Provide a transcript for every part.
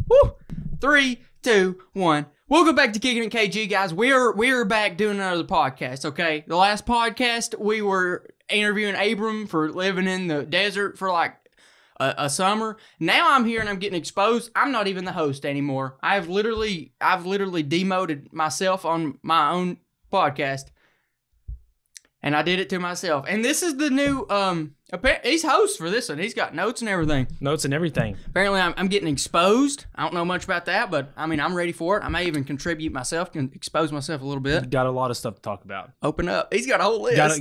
Woo! 3, 2, 1. Welcome back to Kickin and KG, guys. We're back doing another podcast, okay? The last podcast, we were interviewing Abram for living in the desert for like a summer. Now I'm here and I'm getting exposed. I'm not even the host anymore. I've literally demoted myself on my own podcast. And I did it to myself. And this is the new, he's host for this one. He's got notes and everything. Notes and everything. Apparently, I'm getting exposed. I don't know much about that, but, I mean, I'm ready for it. I may even contribute myself, can expose myself a little bit. Got a lot of stuff to talk about. Open up. He's got a whole list. He's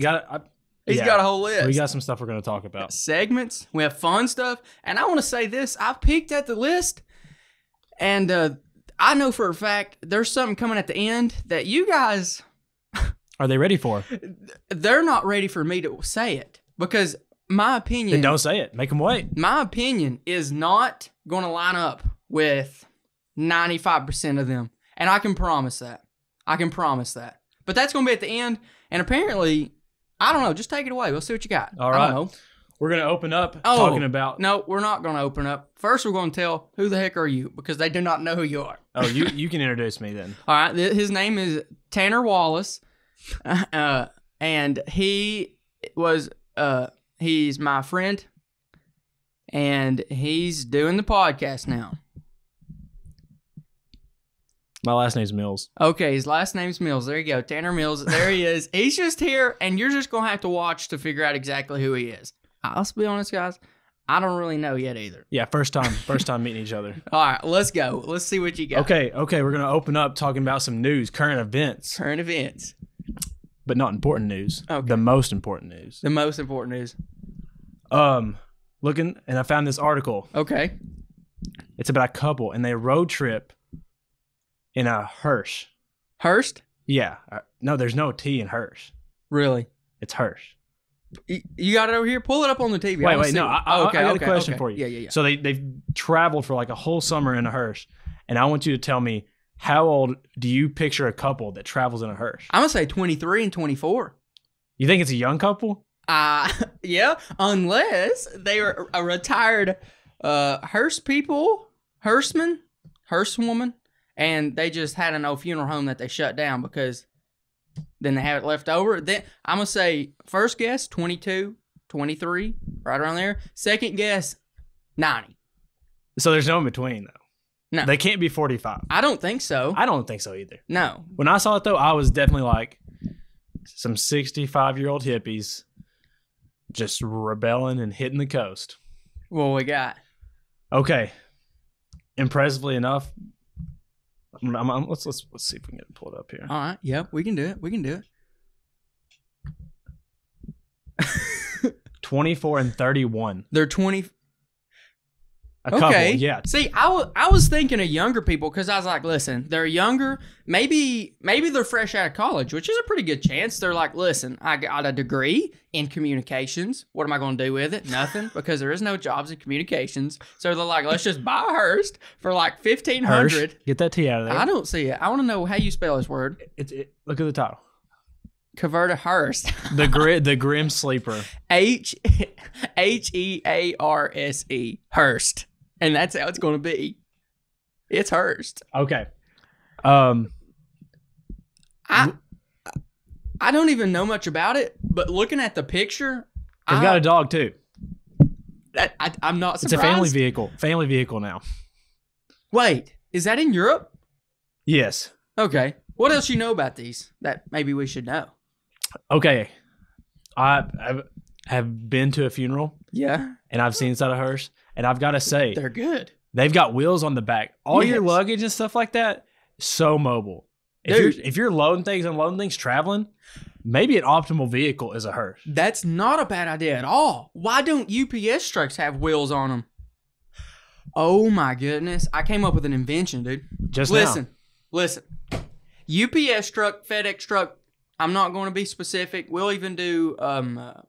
Yeah. got a whole list. We got some stuff we're going to talk about. Segments. We have fun stuff. And I want to say this. I peeked at the list, and I know for a fact there's something coming at the end that you guys... Are they ready for? They're not ready for me to say it because my opinion... Then don't say it. Make them wait. My opinion is not going to line up with 95% of them. And I can promise that. But that's going to be at the end. And apparently, I don't know. Just take it away. We'll see what you got. All right. I don't know. We're going to open up talking about... No, we're not going to open up. First, we're going to tell who the heck are you because they do not know who you are. Oh, you can introduce me then. All right. His name is Tanner Wallace. And he was, he's my friend, and he's doing the podcast now. My last name's Mills. Okay, his last name's Mills. There you go, Tanner Mills. There he is. He's just here, and you're just going to have to watch to figure out exactly who he is. Let's be honest, guys. I don't really know yet either. Yeah, first time meeting each other. All right, let's go. Let's see what you got. Okay, we're going to open up talking about some news, current events. But not important news. Okay. The most important news. Looking, and I found this article. Okay. It's about a couple, and they road trip in a hearse. Hearst? Yeah. No, there's no T in hearse. Really? It's hearse. You got it over here? Pull it up on the TV. Wait, no. I got a question for you. Yeah. So they've traveled for like a whole summer in a hearse, and I want you to tell me, how old do you picture a couple that travels in a hearse? I'm going to say 23 and 24. You think it's a young couple? Yeah, unless they were a retired hearse woman, and they just had an old funeral home that they shut down because then they have it left over. Then I'm going to say first guess, 22, 23, right around there. Second guess, 90. So there's no in between, though. No. They can't be 45. I don't think so. I don't think so either. No. When I saw it, though, I was definitely like some 65-year-old hippies just rebelling and hitting the coast. What we got? Okay. Impressively enough, let's see if we can get it pulled up here. All right. Yep, we can do it. 24 and 31. They're 20... A couple, yeah. See, I was thinking of younger people because I was like, listen, they're younger. Maybe they're fresh out of college, which is a pretty good chance. They're like, listen, I got a degree in communications. What am I going to do with it? Nothing, because there is no jobs in communications. So they're like, let's just buy a Hearst for like $1,500. Get that T out of there. I don't see it. I want to know how you spell this word. Look at the title. Convert a Hearst. The Grim Sleeper. Hearse. Hearst. And that's how it's going to be. It's Hearst. Okay. I don't even know much about it, but looking at the picture, they've got a dog too. I'm not surprised. It's a family vehicle. Family vehicle now. Wait, is that in Europe? Yes. Okay. What else you know about these that maybe we should know? Okay. I have been to a funeral. Yeah. And I've seen inside a hearse. And I've got to say, they're good. They've got wheels on the back. All your luggage and stuff like that, so mobile. If you're loading things, unloading things, traveling, maybe an optimal vehicle is a hearse. That's not a bad idea at all. Why don't UPS trucks have wheels on them? Oh my goodness. I came up with an invention, dude. Listen. UPS truck, FedEx truck, I'm not going to be specific. We'll even do,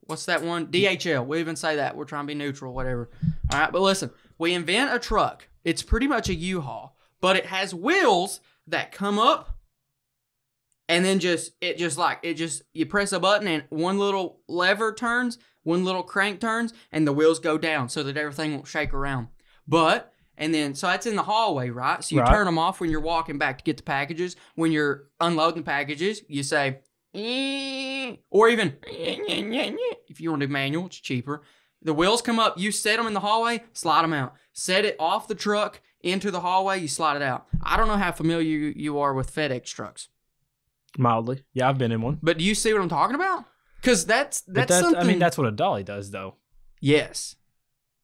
what's that one? DHL. We'll even say that. We're trying to be neutral, whatever. All right, but listen. We invent a truck. It's pretty much a U-Haul, but it has wheels that come up, and then you press a button and one little lever turns, one little crank turns, and the wheels go down so that everything won't shake around. And then, so that's in the hallway, right? So you Right. turn them off when you're walking back to get the packages. When you're unloading the packages, you say, or even, if you want to do manual, it's cheaper. The wheels come up, you set them in the hallway, slide them out. Set it off the truck into the hallway, you slide it out. I don't know how familiar you are with FedEx trucks. Mildly. Yeah, I've been in one. But do you see what I'm talking about? Because that's something. I mean, that's what a dolly does, though. Yes.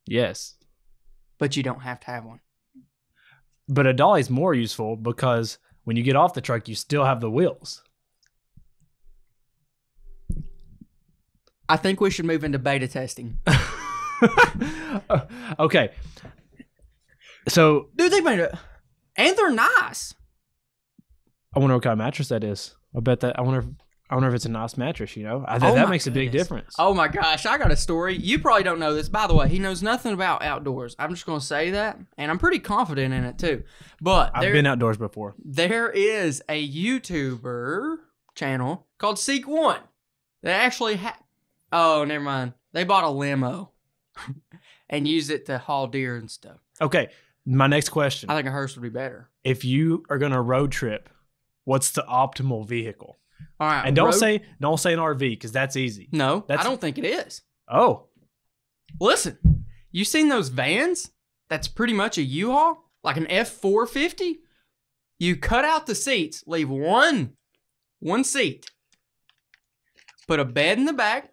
Yes. But you don't have to have one. But a dolly's more useful because when you get off the truck, you still have the wheels. I think we should move into beta testing. Okay. So, Dude, they made it. And they're nice. I wonder what kind of mattress that is. I bet that. I wonder if it's a nice mattress. You know, Oh that my makes a big goodness. difference. Oh my gosh, I got a story. You probably don't know this. By the way, he knows nothing about outdoors. I'm just going to say that. And I'm pretty confident in it too. But I've been outdoors before. there is a YouTuber channel called Seek One that actually oh, never mind. They bought a limo and used it to haul deer and stuff. Okay. My next question. I think a hearse would be better. If you are going to road trip, what's the optimal vehicle? All right. And don't say an RV because that's easy. No, I That's- don't think it is. Oh, Listen, you seen those vans? That's pretty much a U-Haul, like an F450. You cut out the seats, leave one seat, put a bed in the back,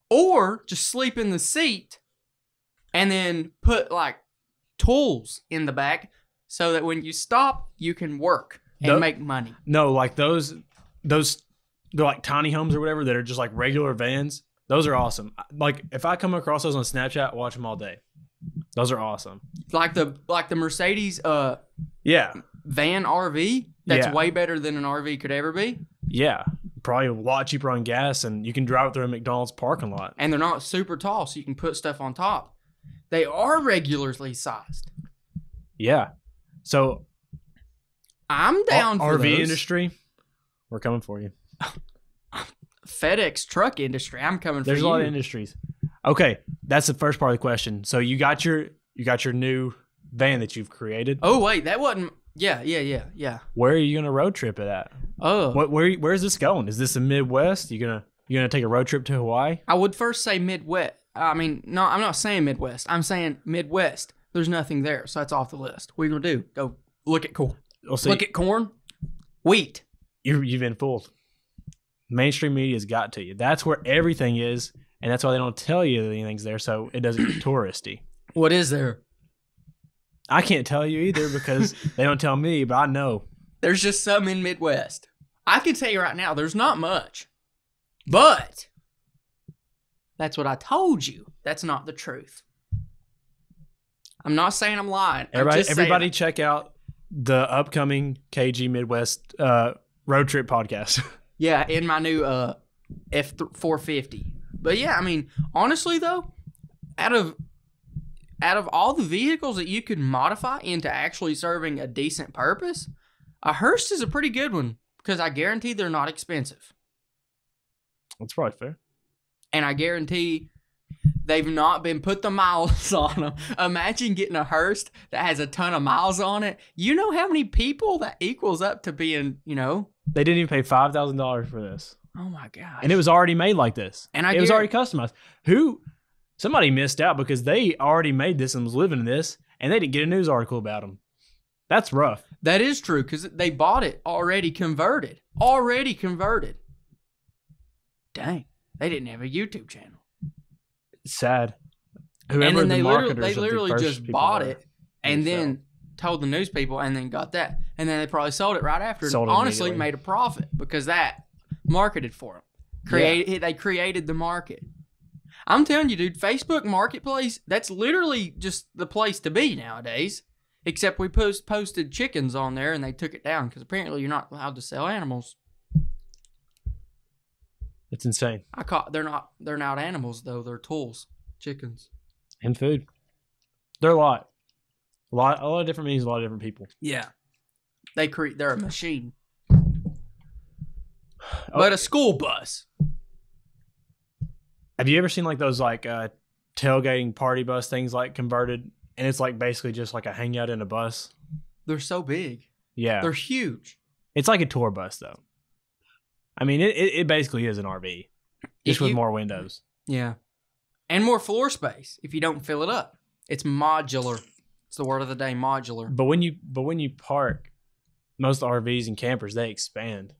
or just sleep in the seat, and then put like tools in the back so that when you stop, you can work and make money. no, like those they're like tiny homes or whatever that are just like regular vans. Those are awesome. Like if I come across those on Snapchat, watch them all day. Those are awesome. Like the Mercedes Yeah. van RV. That's Yeah. way better than an RV could ever be. Yeah. Probably a lot cheaper on gas, and you can drive it through a McDonald's parking lot. And they're not super tall, so you can put stuff on top. They are regularly sized. Yeah. So I'm down for RV those. industry, we're coming for you. FedEx truck industry, I'm coming There's for a you. lot of industries. Okay, that's the first part of the question. So you got your new van that you've created. Oh wait, that wasn't. Yeah. Where are you gonna road trip it at? Oh, Where's this going? Is this the Midwest? You gonna take a road trip to Hawaii? I would first say Midwest. I mean, no, I'm not saying Midwest. I'm saying Midwest. There's nothing there, so that's off the list. What are you gonna do? Go look at corn. We'll see. Look at corn, wheat. You've been fooled. Mainstream media's got to you. That's where everything is, and that's why they don't tell you that anything's there, so it doesn't get touristy. What is there? I can't tell you either because they don't tell me, but I know. There's just some in Midwest. I can tell you right now, there's not much. But that's what I told you. That's not the truth. I'm not saying I'm lying. Everybody check out the upcoming KG Midwest road trip podcast. Yeah, in my new F450. But yeah, I mean, honestly though, out of all the vehicles that you could modify into actually serving a decent purpose, a hearse is a pretty good one because I guarantee they're not expensive. That's probably fair. And I guarantee they've not been put the miles on them. Imagine getting a hearse that has a ton of miles on it. You know how many people that equals up to being, They didn't even pay $5,000 for this. Oh my gosh. And it was already made like this. And it was already customized. Somebody missed out because they already made this and was living in this, and they didn't get a news article about them. That's rough. That is true because they bought it already converted. Dang. They didn't have a YouTube channel. It's sad. And Whoever then the they marketers literally of the first just people bought were, it and they then told the news people and then got that. And then they probably sold it right after. Sold And it honestly, immediately. made a profit because that marketed for them. They created the market. I'm telling you, dude, Facebook Marketplace, that's literally just the place to be nowadays. Except we posted chickens on there and they took it down because apparently you're not allowed to sell animals. It's insane. They're not animals though, they're tools. Chickens. And food. They're a lot of different meanings, a lot of different people. Yeah. They're a machine. But a school bus. Have you ever seen like those like tailgating party bus things like converted and it's like basically just like a hangout in a bus. They're so big. Yeah. They're huge. It's like a tour bus, though. I mean, it basically is an RV, just with more windows. Yeah. And more floor space if you don't fill it up. It's modular. It's the word of the day, modular. But when you park, most RVs and campers, they expand.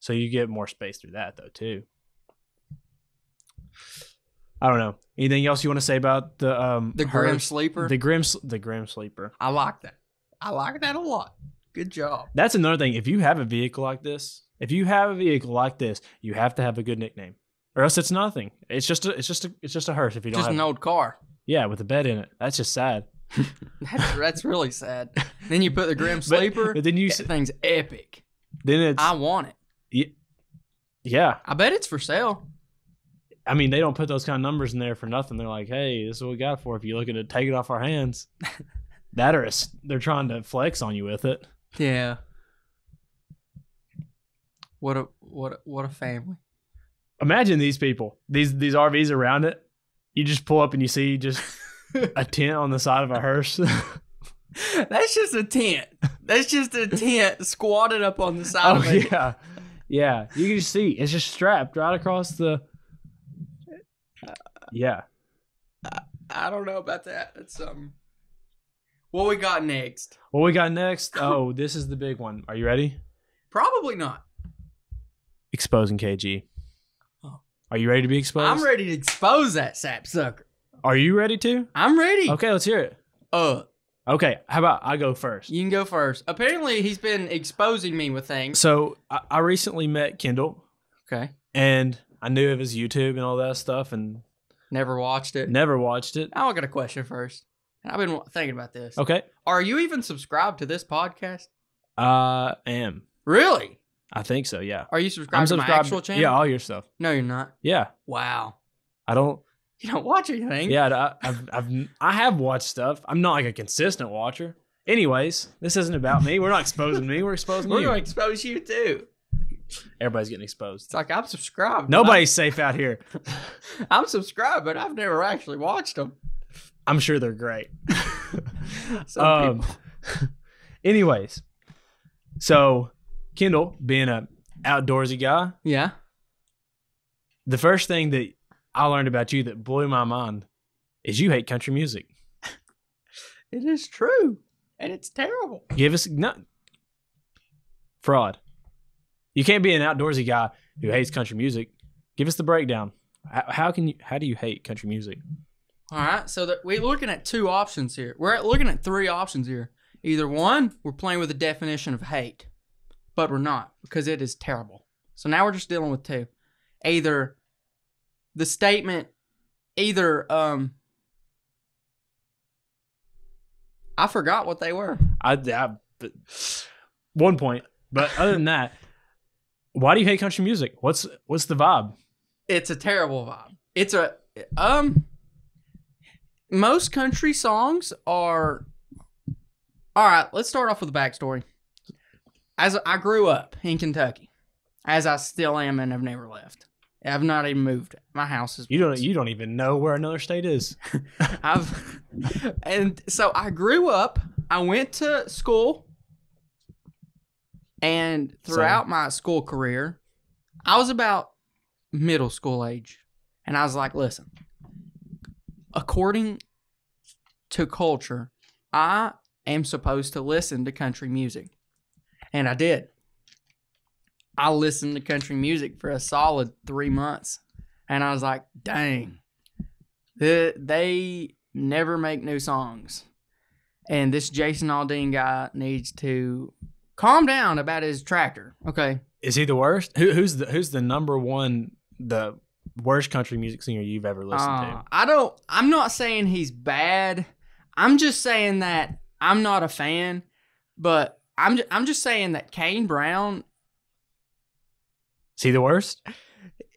So you get more space through that, though, too. I don't know. Anything else you want to say about the Grim Sleeper? The Grim Sleeper. I like that. I like that a lot. Good job. That's another thing. If you have a vehicle like this, you have to have a good nickname, or else it's nothing. It's just a hearse. If you don't just have an old car. Yeah, with a bed in it. That's just sad. That's really sad. Then you put the Grim Sleeper. But then that thing's epic. Then I want it. Yeah. I bet it's for sale. I mean, they don't put those kind of numbers in there for nothing. They're like, hey, this is what we got for if you're looking to take it off our hands. They're trying to flex on you with it. Yeah. What a family. Imagine these people. These RVs around it. You just pull up and you see just a tent on the side of a hearse. That's just a tent. That's just a tent squatted up on the side of it. Yeah. Yeah. You can just see it's just strapped right across the. Yeah. I don't know about that. It's What we got next? Oh, this is the big one. Are you ready? Probably not. Exposing KG. Oh. Are you ready to be exposed? I'm ready to expose that sapsucker. Are you ready to? I'm ready. Okay, let's hear it. Okay, how about I go first? You can go first. Apparently, he's been exposing me with things. So, I recently met Kendall. Okay. And I knew of his YouTube and all that stuff, and never watched it. Now I got a question first. And I've been thinking about this. Okay. Are you even subscribed to this podcast? I am. Really? I think so, yeah. Are you subscribed to my actual channel? Yeah, all your stuff. No, you're not. Yeah. Wow. You don't watch anything. Yeah, I have watched stuff. I'm not like a consistent watcher. Anyways, this isn't about me. We're not exposing me. We're exposing you. We're going to expose you too. Everybody's getting exposed. It's like I'm subscribed. Nobody's safe out here. I'm subscribed, but I've never actually watched them. I'm sure they're great. Some people. Anyways, so Kendall, being an outdoorsy guy, yeah. The first thing that I learned about you that blew my mind is you hate country music. It is true, and it's terrible. Give us fraud. You can't be an outdoorsy guy who hates country music. Give us the breakdown. How do you hate country music? All right, so we're looking at two options here. We're looking at three options here. Either one, we're playing with the definition of hate, but we're not because it is terrible. So now we're just dealing with two. Either the statement, I forgot what they were. I 1 point, but other than that, why do you hate country music? What's the vibe? It's a terrible vibe. It's most country songs are. All right, let's start off with the backstory. As I grew up in Kentucky, as I still am and have never left. I've not even moved. My house is. You don't even know where another state is. And so I grew up. I went to school, and throughout my school career, I was about middle school age, and I was like, "Listen, according to culture, I am supposed to listen to country music," and I did. I listened to country music for a solid 3 months. And I was like, dang, they never make new songs. And this Jason Aldean guy needs to calm down about his tractor. Okay. Is he the worst? Who's the number one, the worst country music singer you've ever listened to? I'm not saying he's bad. I'm just saying that I'm not a fan. But I'm just saying that Kane Brown. Is he the worst?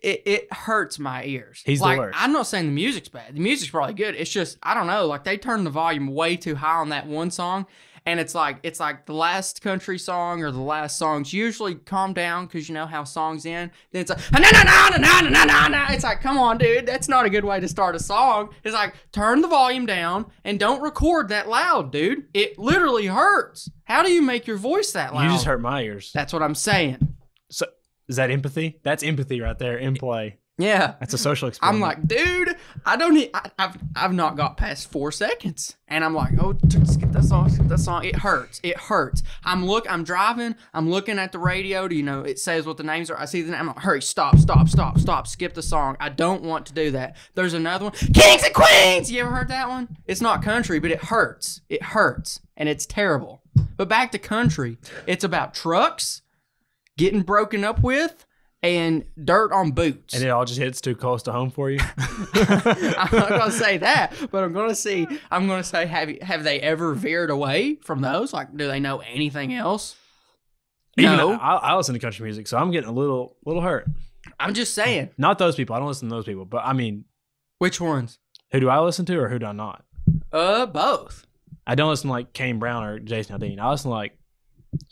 It hurts my ears. He's the worst. I'm not saying the music's bad. The music's probably good. It's just, I don't know, like they turned the volume way too high on that one song. and it's like the last country song or the last songs usually calm down because you know how songs end. Then it's like it's like, come on, dude, that's not a good way to start a song. It's like, turn the volume down and don't record that loud, dude. It literally hurts. How do you make your voice that loud? You just hurt my ears. That's what I'm saying. So is that empathy? That's empathy right there in play. Yeah, that's a social experiment. I'm like, dude, I've not got past 4 seconds, and I'm like, oh, just get that song. It hurts. I'm driving. I'm looking at the radio. It says what the names are. I see the name. I'm like, hurry, stop. Skip the song. I don't want to do that. There's another one, Kings and Queens. You ever heard that one? It's not country, but it hurts. It hurts, and it's terrible. But back to country, it's about trucks getting broken up with. And dirt on boots. And it all just hits too close to home for you. I'm not gonna say that, but I'm gonna say, have they ever veered away from those? Like, do they know anything else? No. I listen to country music, so I'm getting a little hurt. I'm just saying. Not those people. I don't listen to those people. But I mean, which ones? Who do I listen to, or who do I not? Both. I don't listen to like Kane Brown or Jason Aldean. I listen to like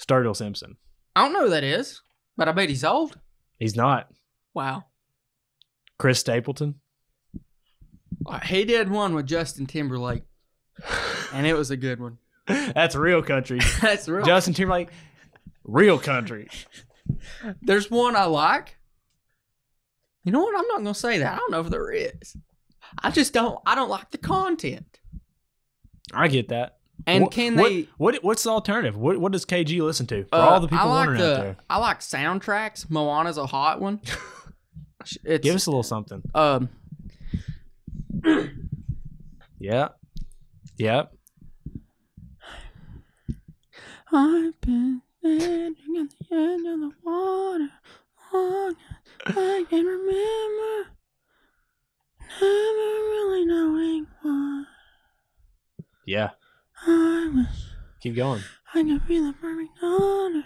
Sturgill Simpson. I don't know who that is, but I bet he's old. He's not. Wow. Chris Stapleton. He did one with Justin Timberlake, and it was a good one. That's real country. That's real. Justin Timberlake, real country. There's one I like. You know what? I'm not going to say that. I don't know if there is. I don't like the content. I get that. And what's the alternative? What does KG listen to? For all the people wondering out there. I like soundtracks. Moana's a hot one. Give us a little something. Yeah. Yep. I've been standing at the edge of the water long as I can remember, never really knowing why. Yeah. Keep going. I can feel the perfect honor,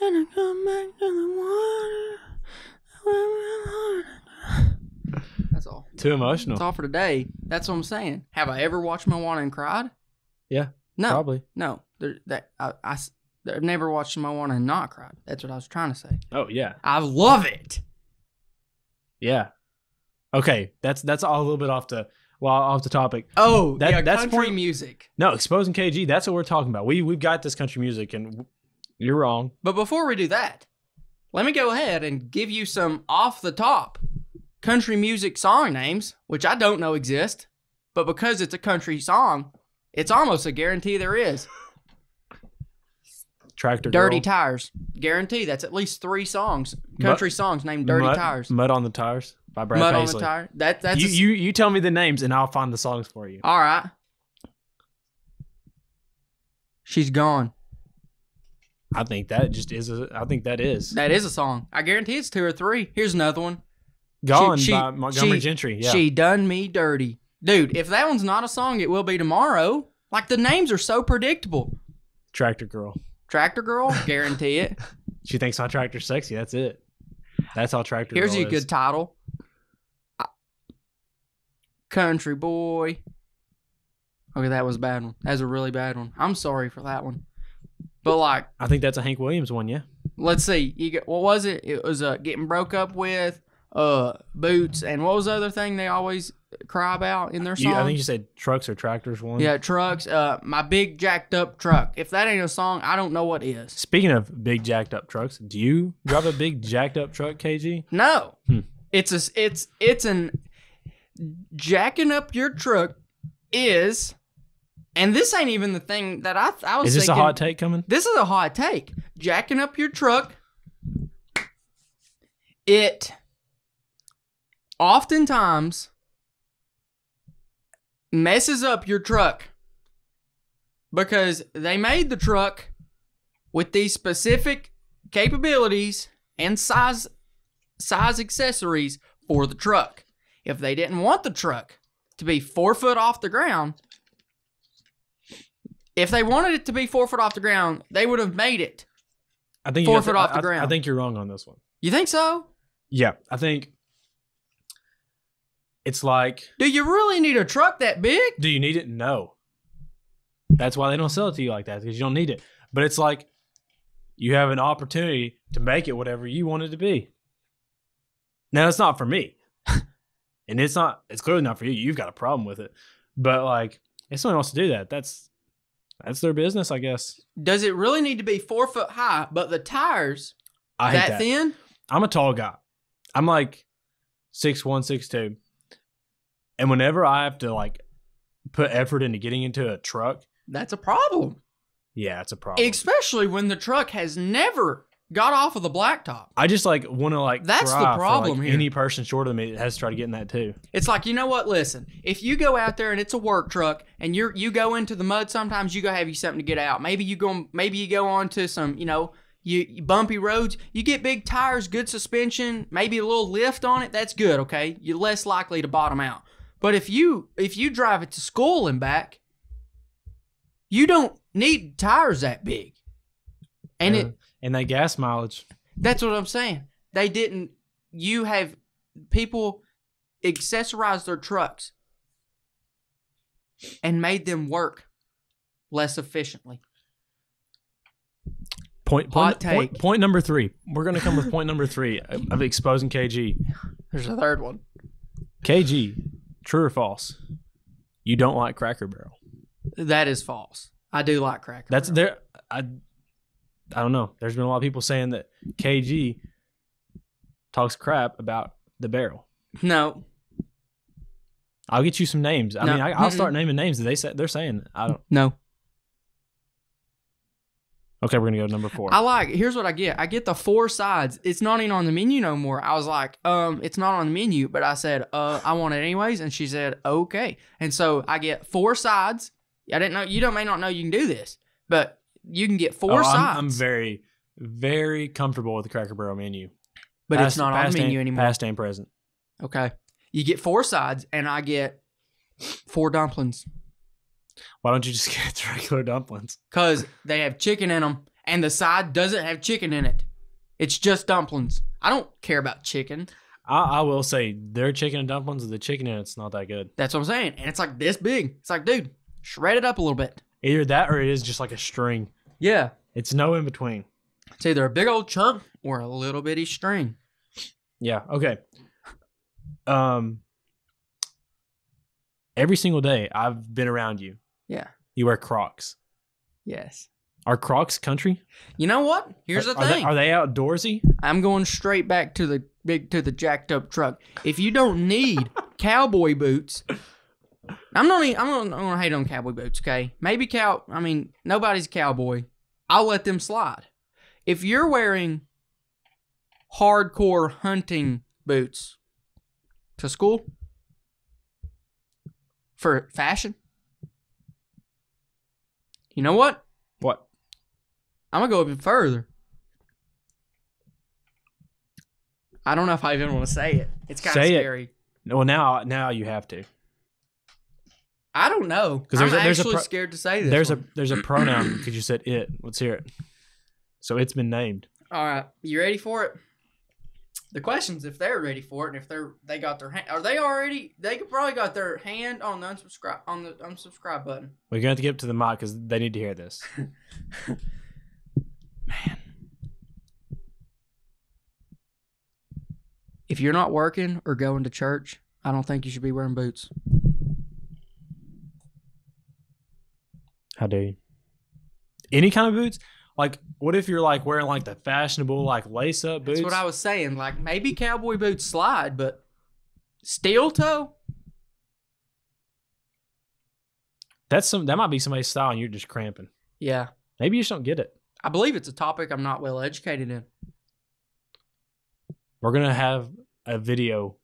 and I come back to the water. That's all. Too emotional. That's all for today. That's what I'm saying. Have I ever watched Moana and cried? Yeah. No. Probably. No. I've never watched Moana and not cried. That's what I was trying to say. Oh yeah. I love it. Yeah. Okay. That's all a little bit off the topic. Oh, that's country music. No, exposing KG. That's what we're talking about. We've got this country music, and you're wrong. But before we do that, let me go ahead and give you some off the top country music song names, which I don't know exist, but because it's a country song, it's almost a guarantee there is. Tractor Girl. Dirty Tires. Guarantee that's at least 3 songs. Country songs named Dirty Tires. Mud on the Tires by Brad Mud Paisley. on the Tire. That's you tell me the names and I'll find the songs for you. All right. She's Gone. I think that just is. That is a song. I guarantee it's 2 or 3. Here's another one. Gone by Montgomery Gentry. Yeah. She Done Me Dirty. Dude, if that one's not a song, it will be tomorrow. Like, the names are so predictable. Tractor Girl. Tractor Girl? Guarantee it. She thinks my tractor's sexy. That's it. That's how Tractor Girl is. Here's a good title. Country Boy. Okay, that was a bad one. That was a really bad one. I'm sorry for that one. But, like... I think that's a Hank Williams one, yeah. Let's see. What was it? It was Getting Broke Up With, Boots, and what was the other thing they always cry about in their songs? I think you said Trucks or Tractors one. Yeah, Trucks. My Big Jacked Up Truck. If that ain't a song, I don't know what is. Speaking of big jacked up trucks, do you drive a big jacked up truck, KG? No. It's an jacking up your truck is, and this ain't even the thing that I was thinking. Is this a hot take coming? This is a hot take. Jacking up your truck, it oftentimes messes up your truck because they made the truck with these specific capabilities and size accessories for the truck. If they didn't want the truck to be 4 foot off the ground, if they wanted it to be 4 foot off the ground, they would have made it 4 foot off the ground. I think you're wrong on this one. You think so? Yeah, I think it's like... Do you really need a truck that big? Do you need it? No. That's why they don't sell it to you like that, because you don't need it. But it's like you have an opportunity to make it whatever you want it to be. Now, it's not for me. And it's clearly not for you. You've got a problem with it. But like, if someone wants to do that, that's their business, I guess. Does it really need to be 4 foot high, but the tires I hate that thin? I'm a tall guy. I'm like 6'1", 6'2". And whenever I have to like put effort into getting into a truck, that's a problem. Yeah, it's a problem. Especially when the truck has never got off of the blacktop. I just like want to like that's the problem for, like, here. Any person shorter than me has to try to get in that too. It's like, you know what? Listen, if you go out there and it's a work truck and you go into the mud, sometimes you go have you something to get out. Maybe you go onto some, you bumpy roads. You get big tires, good suspension, maybe a little lift on it. That's good. Okay, you're less likely to bottom out. But if you drive it to school and back, you don't need tires that big. And and that gas mileage. That's what I'm saying. You have people accessorize their trucks and made them work less efficiently. Point number 3. We're going to come with point number 3 of exposing KG. There's a third one. KG, true or false? You don't like Cracker Barrel. That is false. I do like Cracker Barrel. That's there. I don't know. There's been a lot of people saying that KG talks crap about the barrel. No. I'll get you some names. I mean, I'll start naming names that they're saying. I don't. No. Okay, we're gonna go to number 4. Here's what I get. I get the 4 sides. It's not even on the menu no more. I was like, it's not on the menu, but I said, I want it anyways, and she said, okay. And so I get 4 sides. I didn't know. You may not know you can do this, but you can get 4 sides. I'm very, very comfortable with the Cracker Barrel menu. But it's not on the menu anymore. Past and present. Okay. You get 4 sides, and I get 4 dumplings. Why don't you just get the regular dumplings? Because they have chicken in them, and the side doesn't have chicken in it. It's just dumplings. I don't care about chicken. I will say, their chicken and dumplings, the chicken in it's not that good. That's what I'm saying. And it's like this big. It's like, dude, shred it up a little bit. Either that or it is just like a string. Yeah. It's no in between. It's either a big old chunk or a little bitty string. Yeah. Okay. Every single day I've been around you. Yeah. You wear Crocs. Yes. Are Crocs country? You know what? Here's the thing. Are they outdoorsy? I'm going straight back to the jacked up truck. If you don't need cowboy boots, I'm gonna hate on cowboy boots, okay? Maybe nobody's a cowboy. I'll let them slide. If you're wearing hardcore hunting boots to school for fashion, you know what? What? I'm gonna go even further. I don't know if I even want to say it. It's kind of scary. Well, now you have to. I don't know. Because I'm actually scared to say this. There's a pronoun because you said it. Let's hear it. So it's been named. All right, you ready for it? The question's if they're ready for it, and if they got their hand. Are they already? They could probably got their hand on the unsubscribe button. We're gonna have to get up to the mic because they need to hear this. Man, if you're not working or going to church, I don't think you should be wearing boots. How dare you? Any kind of boots? Like, what if you're like wearing like the fashionable like lace up boots? That's what I was saying. Like maybe cowboy boots slide, but steel toe? That might be somebody's style and you're just cramping. Yeah. Maybe you just don't get it. I believe it's a topic I'm not well educated in. We're gonna have a video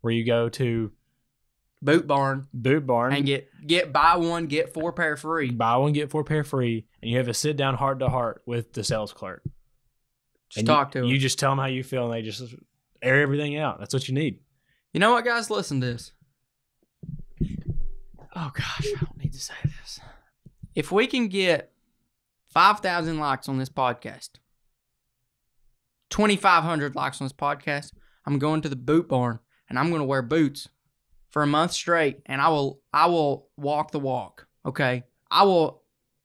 where you go to Boot Barn and get buy one get 4 pair free. Buy one get 4 pair free, and you have a sit down heart to heart with the sales clerk. Just talk to them. You just tell them how you feel, and they just air everything out. That's what you need. You know what, guys? Listen to this. Oh gosh, I don't need to say this. If we can get 5,000 likes on this podcast, 2,500 likes on this podcast, I'm going to the Boot Barn and I'm going to wear boots for a month straight, and I will walk the walk. Okay, I will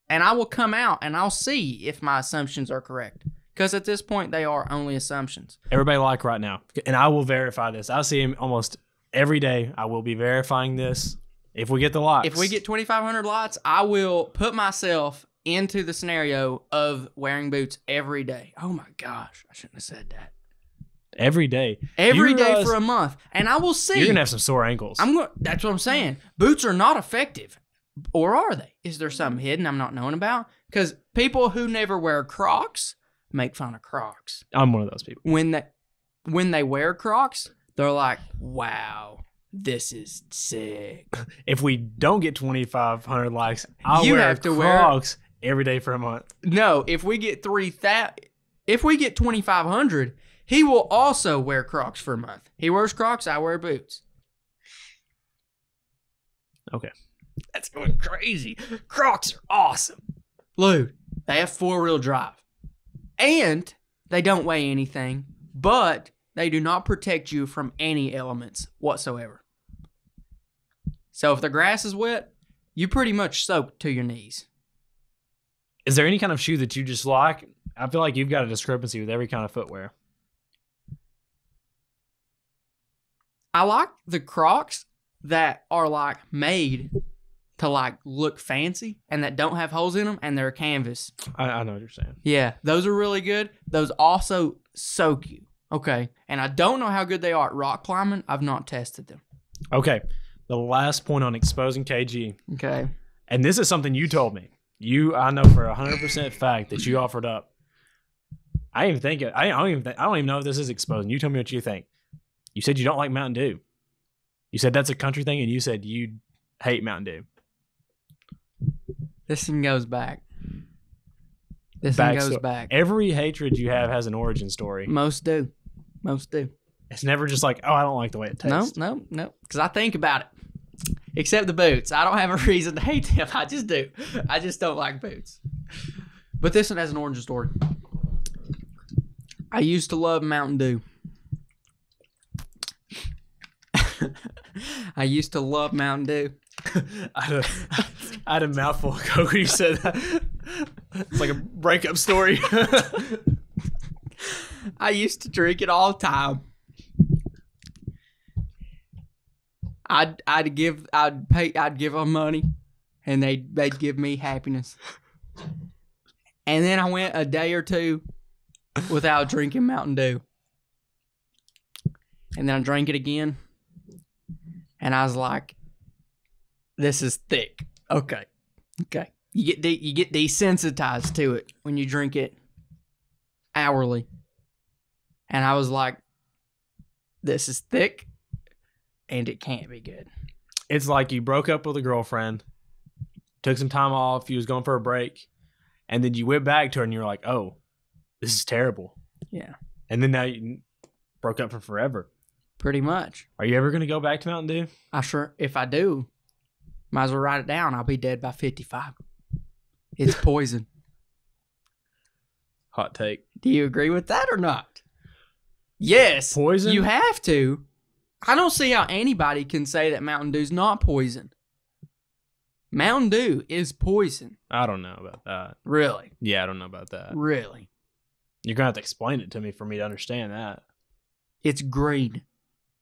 and I will come out and I'll see if my assumptions are correct. Because at this point, they are only assumptions. Everybody like right now. And I will verify this. I see him almost every day. I will be verifying this if we get the likes. If we get 2,500 likes, I will put myself into the scenario of wearing boots every day. Oh my gosh, I shouldn't have said that. Every day. Every day for a month. And I will see. You're going to have some sore ankles. That's what I'm saying. Boots are not effective. Or are they? Is there something hidden I'm not knowing about? Because people who never wear Crocs make fun of Crocs. I'm one of those people. When they wear Crocs, they're like, wow, this is sick. If we don't get 2,500 likes, I'll wear Crocs every day for a month. No, if we get 2,500, he will also wear Crocs for a month. He wears Crocs, I wear boots. Okay. That's going crazy. Crocs are awesome. Lou, they have 4-wheel drive. And they don't weigh anything, but they do not protect you from any elements whatsoever. So if the grass is wet, you pretty much soak to your knees. Is there any kind of shoe that you just like? I feel like you've got a discrepancy with every kind of footwear. I like the Crocs that are like made to like look fancy and that don't have holes in them and they're canvas. I know what you're saying. Yeah, those are really good. Those also soak you. Okay. And I don't know how good they are at rock climbing. I've not tested them. Okay. The last point on exposing KG. Okay. And this is something you told me. I know for 100% fact that you offered up. I don't even know if this is exposing. You tell me what you think. You said you don't like Mountain Dew. You said that's a country thing, and you said you hate Mountain Dew. This one goes back. This one goes back. Every hatred you have has an origin story. Most do. Most do. It's never just like, oh, I don't like the way it tastes. No. Because I think about it. Except the boots. I don't have a reason to hate them. I just do. I just don't like boots. But this one has an origin story. I used to love Mountain Dew. I used to love Mountain Dew. I had a mouthful of Coke when you said that. It's like a breakup story. I used to drink it all the time. I'd give them money, and they'd give me happiness. And then I went a day or two without drinking Mountain Dew, and then I drank it again, and I was like, "This is thick." Okay. You get desensitized to it when you drink it hourly, and I was like, "This is thick." And it can't be good. It's like you broke up with a girlfriend, took some time off, you was going for a break, and then you went back to her and you were like, oh, this is terrible. Yeah. And then now you broke up for forever. Pretty much. Are you ever going to go back to Mountain Dew? If I do, might as well write it down. I'll be dead by 55. It's poison. Hot take. Do you agree with that or not? Yes. Poison? You have to. I don't see how anybody can say that Mountain Dew's not poison. Mountain Dew is poison. I don't know about that. Really? Yeah, I don't know about that. Really? You're going to have to explain it to me for me to understand that. It's green.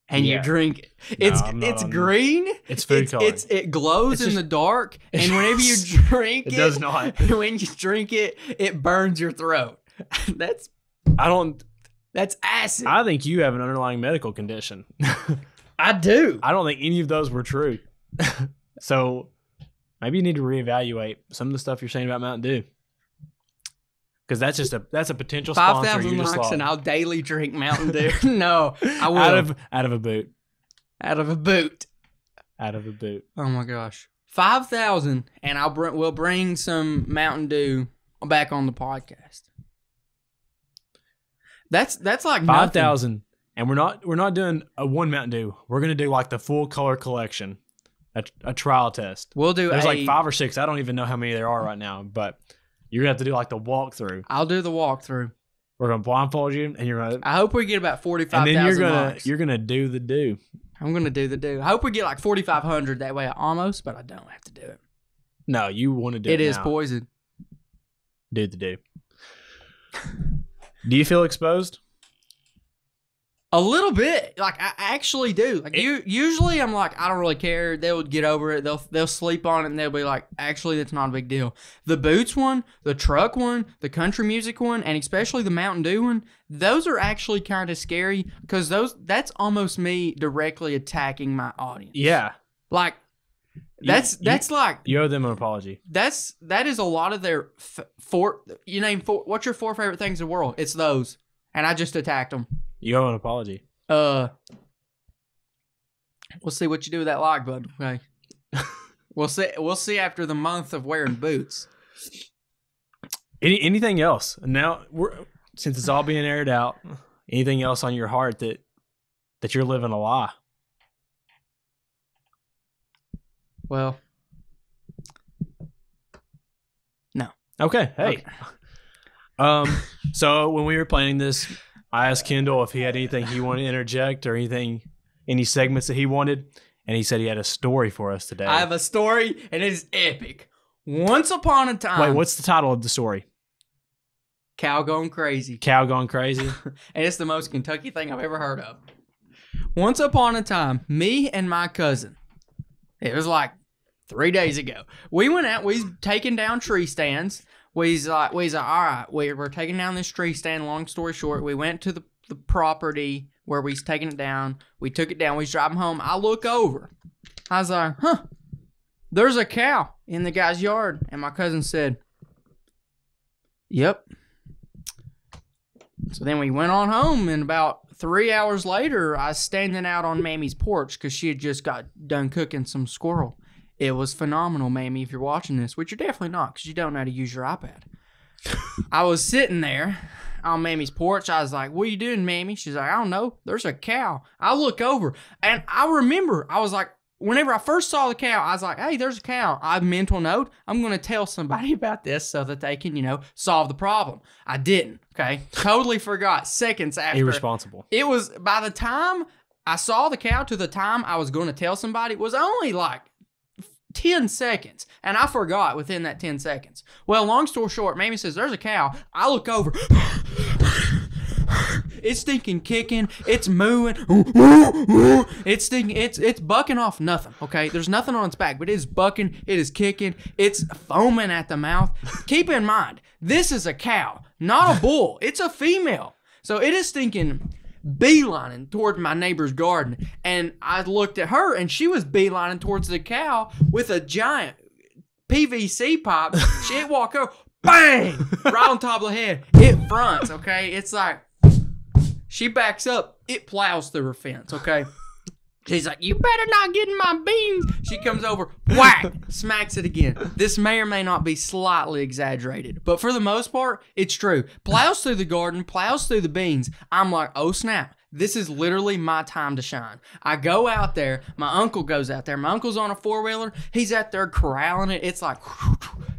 And you drink it. It's green. It's food coloring. It glows in the dark. And whenever you drink it, does not. When you drink it, it burns your throat. That's acid. I think you have an underlying medical condition. I do. I don't think any of those were true. So maybe you need to reevaluate some of the stuff you're saying about Mountain Dew. Because that's a potential sponsor. 5,000 likes and I'll daily drink Mountain Dew. No, I will. Out of a boot. Out of a boot. Out of a boot. Oh my gosh. 5,000 and we'll bring some Mountain Dew back on the podcast. That's like 5,000, and we're not doing a one Mountain Dew. We're gonna do like the full color collection, a trial test. There's like 5 or 6. I don't even know how many there are right now, but you're gonna have to do like the walkthrough. I'll do the walkthrough. We're gonna blindfold you, and you're gonna. I hope we get about 45,000. And then you're gonna do the do. I'm gonna do the do. I hope we get like 4,500. That way, but I don't have to do it. No, you want to do it. It is poison. dude to do. Do you feel exposed? A little bit. Like, I actually do. Like, usually I'm like, I don't really care. They would get over it. They'll sleep on it, and they'll be like, actually, that's not a big deal. The Boots one, the truck one, the country music one, and especially the Mountain Dew one, those are actually kind of scary because that's almost me directly attacking my audience. Yeah. Like, that's like... You owe them an apology. That is a lot of their... what's your 4 favorite things in the world? It's those. And I just attacked them. You owe an apology. We'll see what you do with that like, bud. Okay. We'll see after the month of wearing boots. Anything else? Now, since it's all being aired out, anything else on your heart that you're living a lie? Well, no. Okay. Hey. Okay. So when we were planning this, I asked Kendall if he had anything he wanted to interject or any segments that he wanted, and he said he had a story for us today. I have a story, and it is epic. Once upon a time... Wait, what's the title of the story? Cow Gone Crazy. Cow Gone Crazy? And it's the most Kentucky thing I've ever heard of. Once upon a time, me and my cousin, it was like 3 days ago, we went out, we was taking down tree stands. We's like, all right, we're taking down this tree stand. Long story short, we went to the property where we's taking it down. We took it down. We was driving home. I look over. I was like, there's a cow in the guy's yard. And my cousin said, yep. So then we went on home, and about 3 hours later, I was standing out on Mammy's porch because she had just got done cooking some squirrel. It was phenomenal, Mammy, if you're watching this, which you're definitely not because you don't know how to use your iPad. I was sitting there on Mammy's porch. I was like, what are you doing, Mammy? She's like, I don't know. There's a cow. I look over, and I remember, I was like, whenever I first saw the cow, I was like, hey, there's a cow. I mental note, I'm going to tell somebody about this so that they can, solve the problem. I didn't, okay? Totally forgot. Seconds after. Irresponsible. It was, by the time I saw the cow to the time I was going to tell somebody, it was only like 10 seconds, and I forgot within that 10 seconds. Well, long story short, Mammy says, there's a cow. I look over. It's stinking kicking. It's mooing. It's stinking. It's bucking off nothing, okay? There's nothing on its back, but it is bucking. It is kicking. It's foaming at the mouth. Keep in mind, this is a cow, not a bull. It's a female. So it is stinking beelining towards my neighbor's garden, and I looked at her, and she was beelining towards the cow with a giant PVC pipe. She'd walk over, bang, right on top of the head. It fronts, okay? It's like, she backs up, it plows through her fence, okay? She's like, you better not get in my beans. She comes over, whack, smacks it again. This may or may not be slightly exaggerated, but for the most part, it's true. Plows through the garden, plows through the beans. I'm like, oh snap. This is literally my time to shine. I go out there. My uncle goes out there. My uncle's on a 4-wheeler. He's out there corralling it. It's like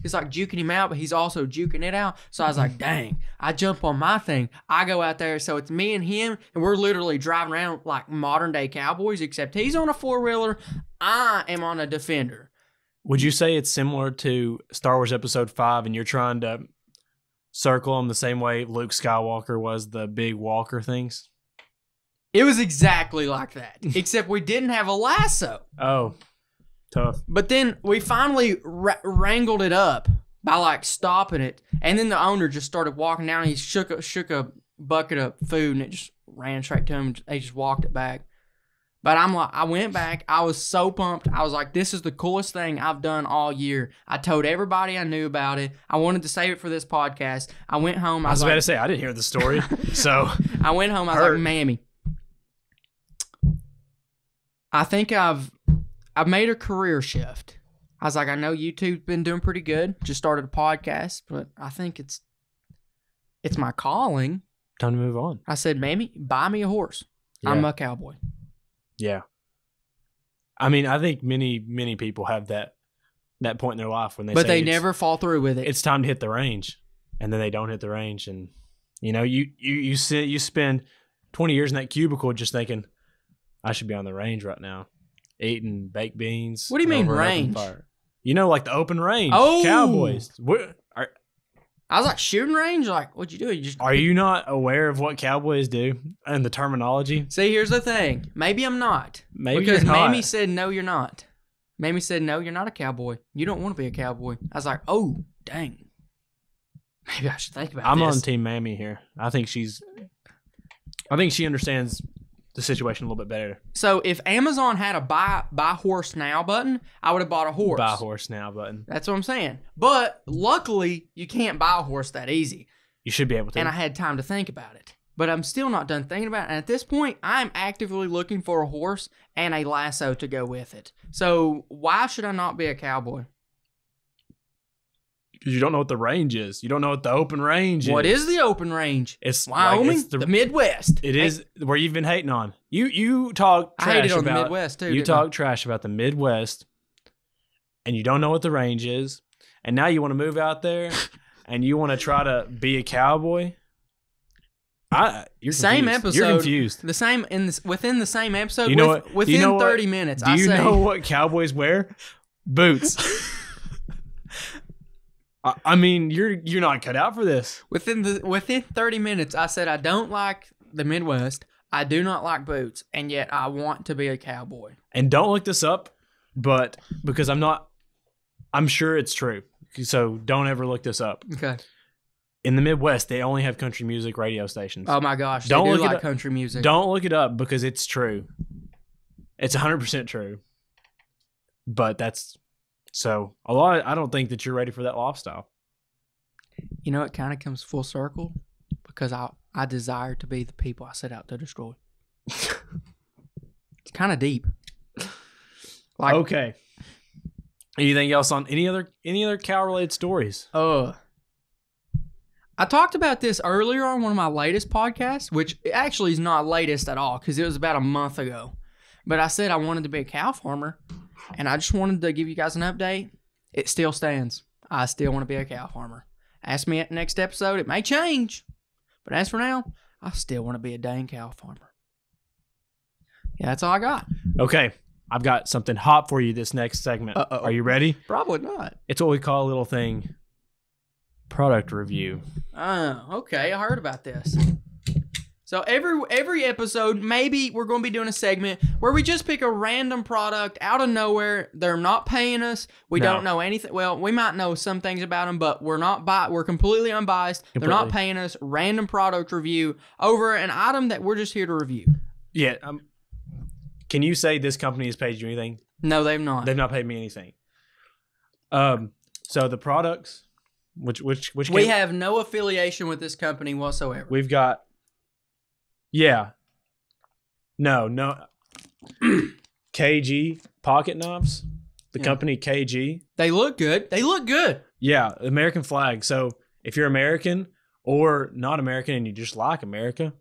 juking him out, but he's also juking it out. So I was like, dang. I jump on my thing. I go out there. So it's me and him, and we're literally driving around like modern day cowboys, except he's on a 4-wheeler. I am on a Defender. Would you say it's similar to Star Wars Episode 5, and you're trying to circle them the same way Luke Skywalker was the big walker things? It was exactly like that, except we didn't have a lasso. Oh, tough. But then we finally wrangled it up by like stopping it, and then the owner just started walking down. And he shook a bucket of food, and it just ran straight to him. And they just walked it back. But I'm like, I went back. I was so pumped. I was like, this is the coolest thing I've done all year. I told everybody I knew about it. I wanted to save it for this podcast. I went home. I was about to say, I didn't hear the story. So I went home. I was like, Mammy, I think I've made a career shift. I was like, I know YouTube's been doing pretty good. Just started a podcast, but I think it's my calling. Time to move on. I said, Mammy, buy me a horse. Yeah. I'm a cowboy. Yeah. I mean, I think many people have that point in their life when they never fall through with it. It's time to hit the range, and then they don't hit the range, and you spend 20 years in that cubicle just thinking, I should be on the range right now, eating baked beans. What do you mean range? Like the open range. Oh, cowboys. I was like, shooting range? Like, what'd you do? You just Are you not aware of what cowboys do and the terminology? See, here's the thing. Maybe I'm not. Maybe because you're not. Mamie said, no, you're not. Mamie said, no, you're not a cowboy. You don't want to be a cowboy. I was like, oh, dang. Maybe I should think about I'm this. on Team Mamie here. I think she understands the situation a little bit better. So if Amazon had a buy horse now button, I would have bought a horse. Buy horse now button. That's what I'm saying. But luckily, you can't buy a horse that easy. You should be able to. And I had time to think about it. But I'm still not done thinking about it. And at this point, I'm actively looking for a horse and a lasso to go with it. So why should I not be a cowboy? Because you don't know what the range is. You don't know what the open range is. What is the open range? It's Wyoming, like it's the Midwest. It is where you've been hating on. You talk trash I hated on about the Midwest too. You talk trash about the Midwest, and you don't know what the range is, and now you want to move out there, and you want to try to be a cowboy. You're same confused. episode. You're confused. The same within the same episode. You know what? Within you know 30 what? minutes. Do you know what cowboys wear? Boots. I mean, you're not cut out for this. Within 30 minutes, I said I don't like the Midwest. I do not like boots, and yet I want to be a cowboy. And don't look this up, but because I'm sure it's true. So don't ever look this up. Okay. In the Midwest, they only have country music radio stations. Oh my gosh, Don't they do look it like up. country music. Don't look it up because it's true. It's 100% true. But that's so a lot. I don't think that you're ready for that lifestyle. You know, it kind of comes full circle because I desire to be the people I set out to destroy. It's kind of deep. Like, Okay. Anything else on any other cow related stories? I talked about this earlier on one of my latest podcasts, which actually is not latest at all because it was about a month ago. But I said I wanted to be a cow farmer, and I just wanted to give you guys an update. It still stands. I still want to be a cow farmer. Ask me at the next episode. It may change, but as for now, I still want to be a dang cow farmer. Yeah, that's all I got. Okay. I've got something hot for you this next segment. Uh-oh. Are you ready? Probably not. It's what we call a little thing, product review. Okay. I heard about this. So every episode, maybe we're going to be doing a segment where we just pick a random product out of nowhere. They're not paying us. We don't know anything. Well, we might know some things about them, but we're completely unbiased. They're not paying us. Random product review over an item that we're just here to review. Yeah. Can you say this company has paid you anything? No, they've not. They've not paid me anything. So the products, which we have no affiliation with this company whatsoever. We've got. Yeah. No. KG pocket knives. The company KG. They look good. Yeah, American flag. So if you're American or not American and you just like America,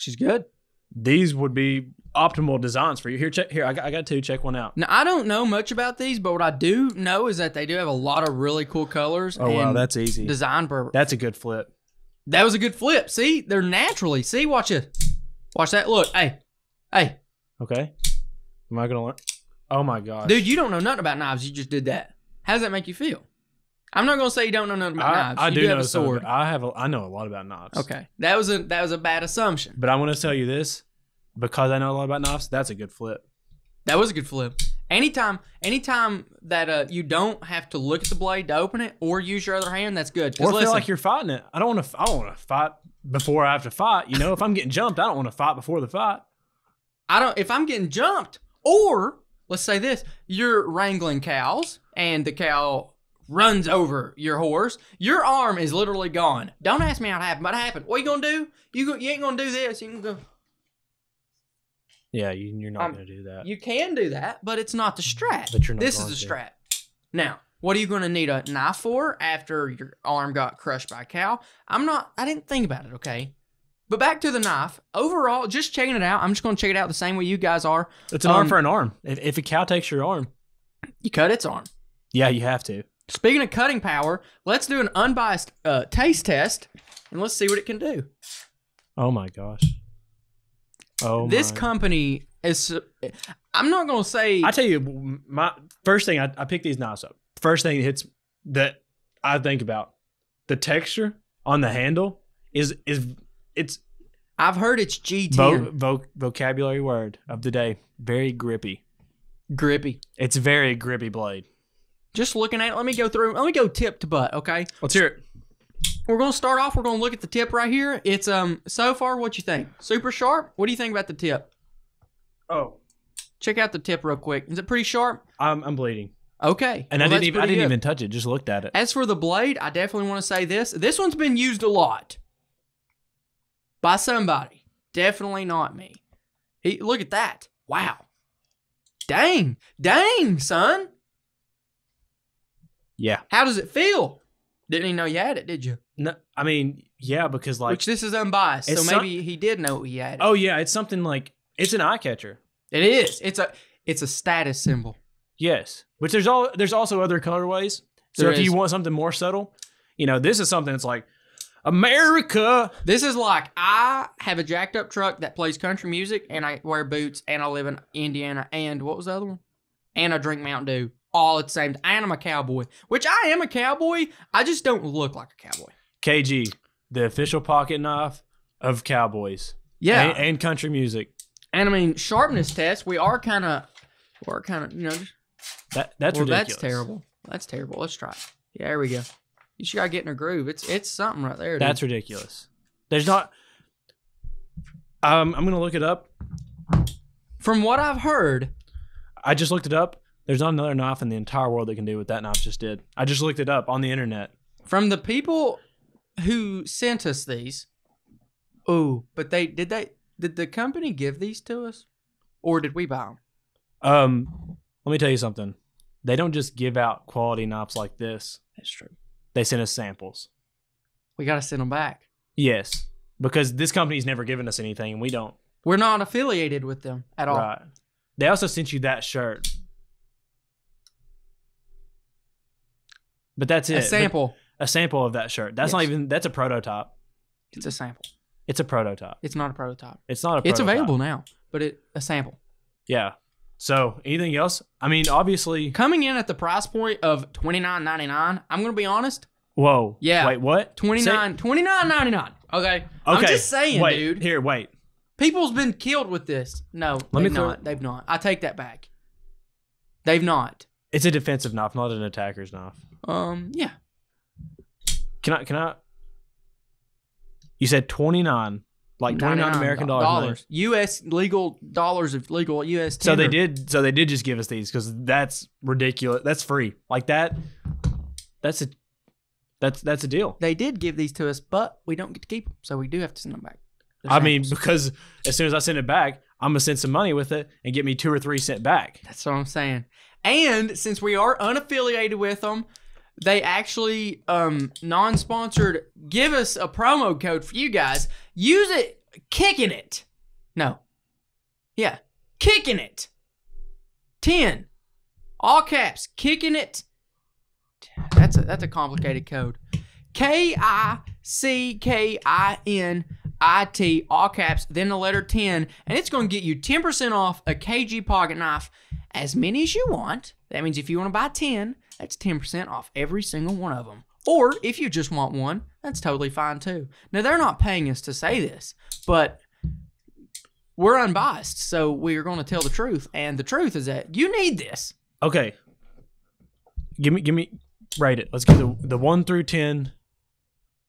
Which is good. These would be optimal designs for you. Here, I got two. Check one out. Now, I don't know much about these, but what I do know is that they do have a lot of really cool colors. Oh, wow, that's easy. Design. That's a good flip. That was a good flip. See, they're naturally. See, watch it. Watch that. Look. Hey. Okay. Am I going to learn? Oh, my gosh. Dude, you don't know nothing about knives. You just did that. How does that make you feel? I'm not going to say you don't know nothing about knives. I you do have know a sword. I know a lot about knives. Okay. That was a bad assumption. But I want to tell you this. Because I know a lot about knives, that's a good flip. That was a good flip. Anytime that you don't have to look at the blade to open it or use your other hand, that's good. Or feel like you're fighting it. I don't want to fight before I have to fight. You know, if I'm getting jumped, I don't want to fight before the fight. If I'm getting jumped, or let's say this, you're wrangling cows and the cow runs over your horse, your arm is literally gone. Don't ask me how it happened, but it happened. What you gonna do? You ain't gonna do this. You can go. Yeah, you're not going to do that. You can do that, but it's not the strat. But you're not this going is the to. strat. Now, what are you going to need a knife for after your arm got crushed by a cow? I didn't think about it, okay? But back to the knife. Overall, just checking it out. I'm just going to check it out the same way you guys are. It's an arm for an arm. If a cow takes your arm, you cut its arm. Yeah, you have to. Speaking of cutting power, let's do an unbiased taste test, and let's see what it can do. Oh, my gosh. This company is. I'm not gonna say. I tell you, my first thing I pick these knives up. First thing that I think about the texture on the handle is it's I've heard it's G10. Vocabulary word of the day. Very grippy. Grippy. It's a very grippy blade. Just looking at it, let me go tip to butt, okay? Let's hear it. We're going to start off, we're going to look at the tip right here. It's, so far, what you think? Super sharp? What do you think about the tip? Oh. Check out the tip real quick. Is it pretty sharp? I'm bleeding. Okay. And well, I didn't even touch it, just looked at it. As for the blade, I definitely want to say this. This one's been used a lot. By somebody. Definitely not me. Look at that. Wow. Dang. Dang, son. Yeah. How does it feel? Didn't even know you had it, did you? No, I mean, yeah, because like... Which this is unbiased, so maybe he did know he had it. Oh, yeah, it's something like... It's an eye catcher. It is. It's a status symbol. Yes. Which there's also other colorways. So if you want something more subtle, this is something that's like, America. This is like, I have a jacked up truck that plays country music, and I wear boots, and I live in Indiana, and what was the other one? And I drink Mountain Dew. All at the same time. And I'm a cowboy. Which I am a cowboy. I just don't look like a cowboy. KG, the official pocket knife of cowboys. Yeah. And country music. And I mean, sharpness test, we're kind of, that's ridiculous. That's terrible. That's terrible. Let's try it. Yeah, there we go. You just got to get in a groove. It's something right there, dude. That's ridiculous. There's not... I'm going to look it up. From what I've heard... I just looked it up. There's not another knife in the entire world that can do what that knife just did. I just looked it up on the internet. From the people who sent us these... Oh, but did the company give these to us? Or did we buy them? Let me tell you something. They don't just give out quality knives like this. That's true. They send us samples. We got to send them back. Yes. Because this company's never given us anything, and we don't. We're not affiliated with them at all. Right. They also sent you that shirt. But that's it. A sample. A sample of that shirt. That's not even... That's a prototype. It's a sample. It's a prototype. It's not a prototype. It's not a prototype. It's available now, but a sample. Yeah. So, anything else? I mean, obviously... Coming in at the price point of $29.99, I'm going to be honest. Whoa. Yeah. Wait, what? $29.99. Okay. I'm just saying, wait, dude. Here, wait. People's been killed with this. No, they've not. They've not. I take that back. They've not. It's a defensive knife, not an attacker's knife. Yeah. Can I... You said 29, like 29 American dollars. U.S. legal dollars of legal U.S. tender. So they did just give us these because that's ridiculous. That's free. Like that. That's a deal. They did give these to us, but we don't get to keep them, so we do have to send them back. I mean, because as soon as I send it back, I'm gonna send some money with it and get me 2 or 3 sent back. That's what I'm saying. And since we are unaffiliated with them, they actually, non-sponsored, give us a promo code for you guys. Use it, Kickin it. No. Yeah, Kickin it. 10. All caps, Kickin it. That's a complicated code. KICKINIT, all caps, then the letter 10, and it's going to get you 10% off a KG pocket knife, as many as you want. That means if you want to buy 10, that's 10% off every single one of them. Or if you just want one, that's totally fine too. Now, they're not paying us to say this, but we're unbiased, so we're going to tell the truth, and the truth is that you need this. Okay. Give me, rate it. Let's get the 1 through 10,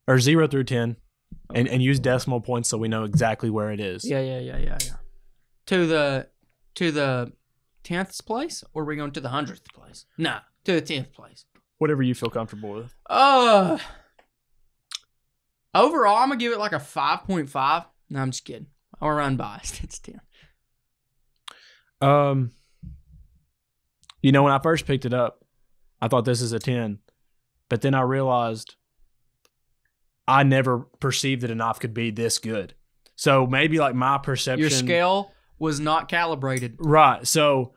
or 0 through 10, and use decimal points so we know exactly where it is. Yeah. To the 10th place, or are we going to the 100th place? Nah, to the 10th place. Whatever you feel comfortable with. Overall, I'm going to give it like a 5.5. No, I'm just kidding. Or unbiased. It's 10. When I first picked it up, I thought this is a 10. But then I realized I never perceived that a knife could be this good. So maybe like my perception... Your scale was not calibrated. Right. So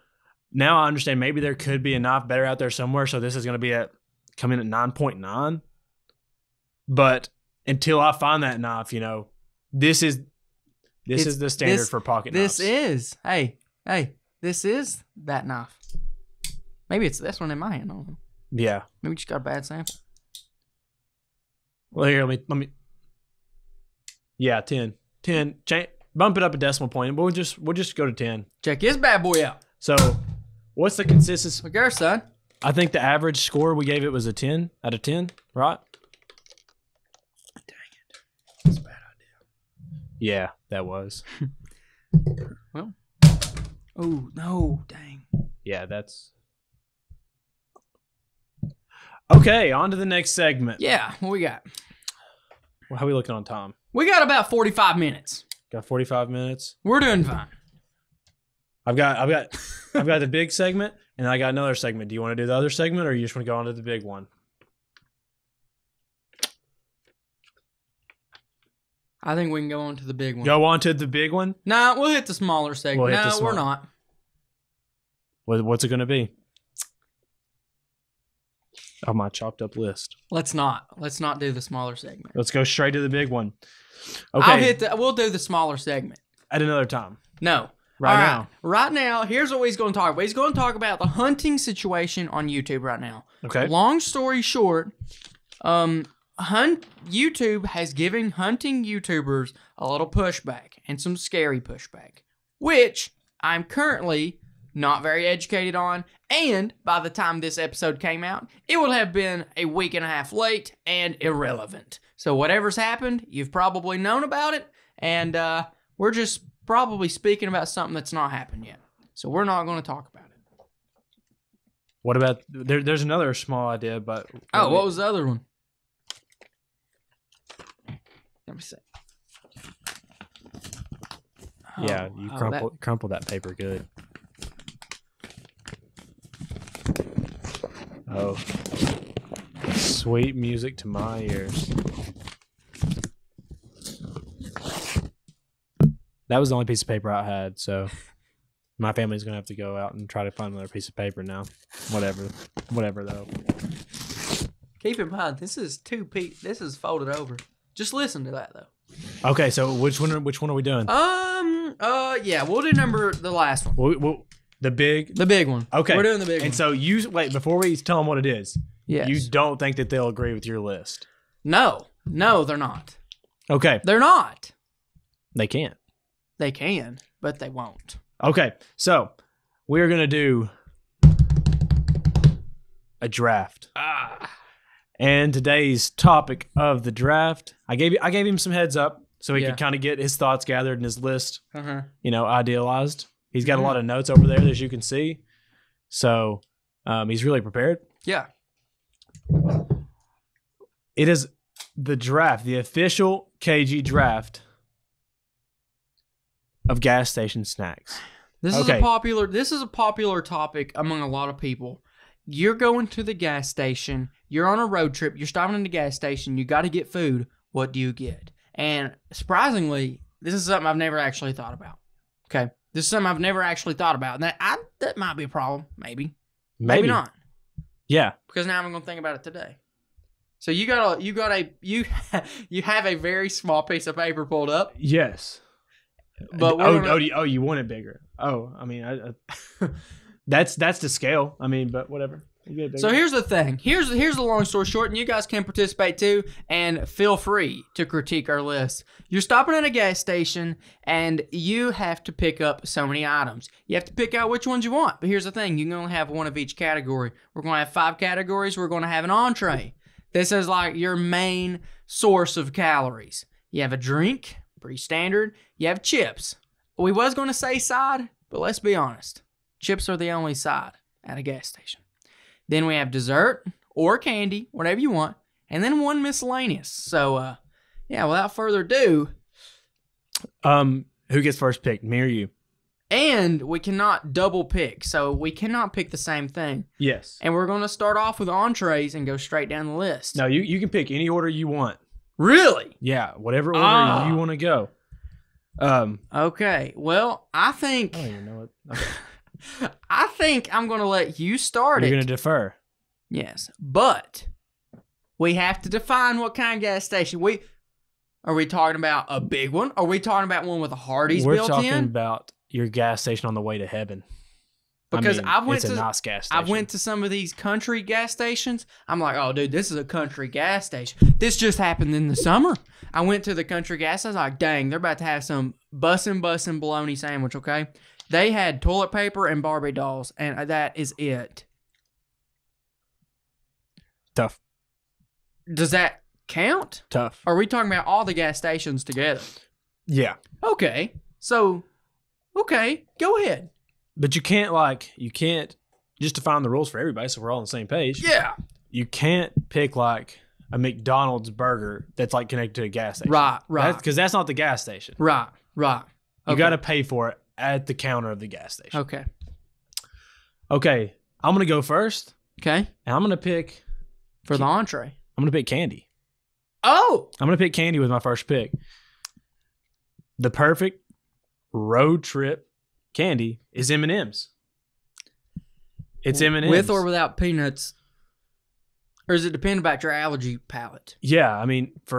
now I understand maybe there could be a knife better out there somewhere. So this is going to come in at 9.9. But until I find that knife, this is the standard for pocket knives. This is that knife. Maybe it's this one in my hand. I don't know. Yeah. Maybe we just got a bad sample. Well, here, let me. Yeah, 10. 10. Bump it up a decimal point. We'll just go to 10. Check this bad boy out. So, what's the consistency? Look there, son. I think the average score we gave it was a 10 out of 10, right? Dang it. That's a bad idea. Yeah, that was. Well. Oh, no. Dang. Yeah, that's... Okay, on to the next segment. Yeah, what we got? Well, how are we looking on time? We got about 45 minutes. Got 45 minutes. We're doing fine. I've got the big segment, and I got another segment. Do you want to do the other segment, or you just want to go on to the big one? I think we can go on to the big one. Go on to the big one? Nah, we'll hit the smaller segment. We're not. What's it going to be? Oh, my chopped up list. Let's not do the smaller segment. Let's go straight to the big one. Okay. We'll do the smaller segment. At another time. No. Now. Right now, here's what he's going to talk about. He's going to talk about the hunting situation on YouTube right now. Okay. Long story short, YouTube has given hunting YouTubers a little pushback and some scary pushback, which I'm currently not very educated on, and by the time this episode came out, it would have been a week and a half late and irrelevant. So whatever's happened, you've probably known about it, and we're just probably speaking about something that's not happened yet. So we're not going to talk about it. What about, there's another small idea, but... Oh, what was the other one? Let me see. Yeah, you crumple that paper good. Oh, sweet music to my ears. That was the only piece of paper I had, so my family's gonna have to go out and try to find another piece of paper now. Whatever though. Keep in mind, this is this is folded over. Just listen to that though. Okay, so which one are we doing? Yeah, we'll do the last one. The big one. Okay. We're doing the big one. And so wait, before we tell them what it is, yes. You don't think that they'll agree with your list? No, they're not. Okay. They're not. They can't. They can, but they won't. Okay, so we're going to do a draft. And today's topic of the draft, I gave him some heads up so he could kind of get his thoughts gathered and his list, idealized. He's got a lot of notes over there, as you can see. So he's really prepared. Yeah. It is the draft, the official KG draft of gas station snacks. This is a popular topic among a lot of people. You're going to the gas station. You're on a road trip. You're stopping in the gas station. You got to get food. What do you get? And surprisingly, this is something I've never actually thought about. Okay. This is something I've never actually thought about. And that might be a problem. Maybe not. Yeah. Because now I'm going to think about it today. So you have a very small piece of paper pulled up. Yes. But you want it bigger. Oh, I mean, that's the scale. I mean, but whatever. So here's the thing. Here's the long story short, and you guys can participate too, and feel free to critique our list. You're stopping at a gas station, and you have to pick up so many items. You have to pick out which ones you want. But here's the thing. You can only have one of each category. We're going to have 5 categories. We're going to have an entree. This is like your main source of calories. You have a drink, pretty standard. You have chips. We was going to say side, but let's be honest. Chips are the only side at a gas station. Then we have dessert or candy, whatever you want, and then one miscellaneous. So, without further ado. Who gets first pick, me or you? And we cannot double pick, so we cannot pick the same thing. Yes. And we're going to start off with entrees and go straight down the list. No, you can pick any order you want. Really? Yeah, whatever order you want to go. Okay, well, I think... I don't even know it. Okay. I think I'm going to let you start You're going to defer. Yes, but we have to define what kind of gas station. Are we talking about a big one? Are we talking about one with a Hardee's built in? We're talking about your gas station on the way to heaven. Because I went it's to a nice gas station. I went to some of these country gas stations. I'm like, oh, dude, this is a country gas station. This just happened in the summer. I went to the country gas. I was like, dang, they're about to have some bussin' bologna sandwich, okay? They had toilet paper and Barbie dolls, and that is it. Tough. Does that count? Tough. Or are we talking about all the gas stations together? Yeah. Okay. So, okay, go ahead. But you can't just define the rules for everybody so we're all on the same page. Yeah. You can't pick like a McDonald's burger that's like connected to a gas station. Right. Because that's not the gas station. Right. You got to pay for it at the counter of the gas station. Okay. I'm going to go first. Okay. And I'm going to pick... For the entree. I'm going to pick candy. Oh! I'm going to pick candy with my first pick. The perfect road trip candy is M&M's. It's M&M's. With or without peanuts? Or does it depend about your allergy palate? Yeah, I mean, if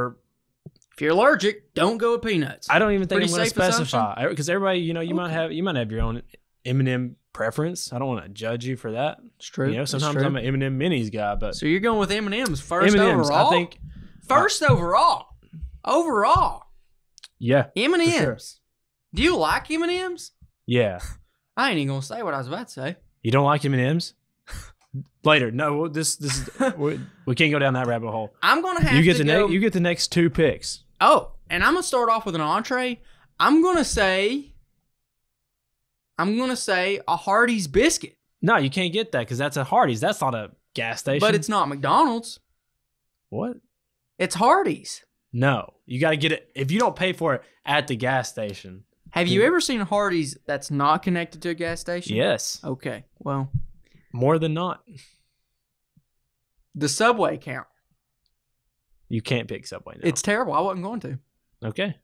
you're allergic, don't go with peanuts. I don't even think I'm going to Pretty safe specify. Because everybody, you might have your own M&M preference. I don't want to judge you for that. It's true. Sometimes I'm an M&M minis guy, but so you're going with M&M's first M&M's, overall? I think first overall. Overall. Yeah. M&M's. Sure. Do you like M&M's? Yeah. I ain't even gonna say what I was about to say. You don't like M&M's? Later. No, this is we can't go down that rabbit hole. I'm gonna have to go. You get the next two picks. Oh, and I'm gonna start off with an entree. I'm gonna say a Hardee's biscuit. No, you can't get that because that's a Hardee's. That's not a gas station. But it's not McDonald's. What? It's Hardee's. No, you got to get it if you don't pay for it at the gas station. Have you ever seen a Hardee's that's not connected to a gas station? Yes. Okay. Well, more than not. The Subway count. You can't pick Subway now. It's terrible. I wasn't going to. Okay.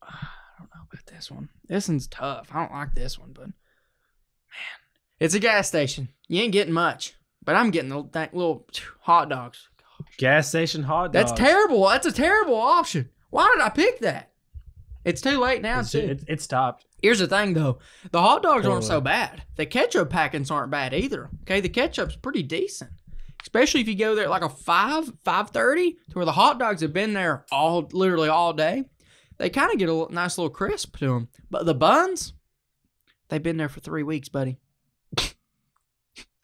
I don't know about this one. This one's tough. I don't like this one, but man, it's a gas station. You ain't getting much, but I'm getting the little hot dogs. Gosh. Gas station hot dogs. That's terrible. That's a terrible option. Why did I pick that? It's too late now, too. It's stopped. Here's the thing, though. The hot dogs aren't so bad. The ketchup packings aren't bad either. Okay, the ketchup's pretty decent. Especially if you go there at like a 5:30, to where the hot dogs have been there literally all day. They kind of get a nice little crisp to them. But the buns, they've been there for 3 weeks, buddy.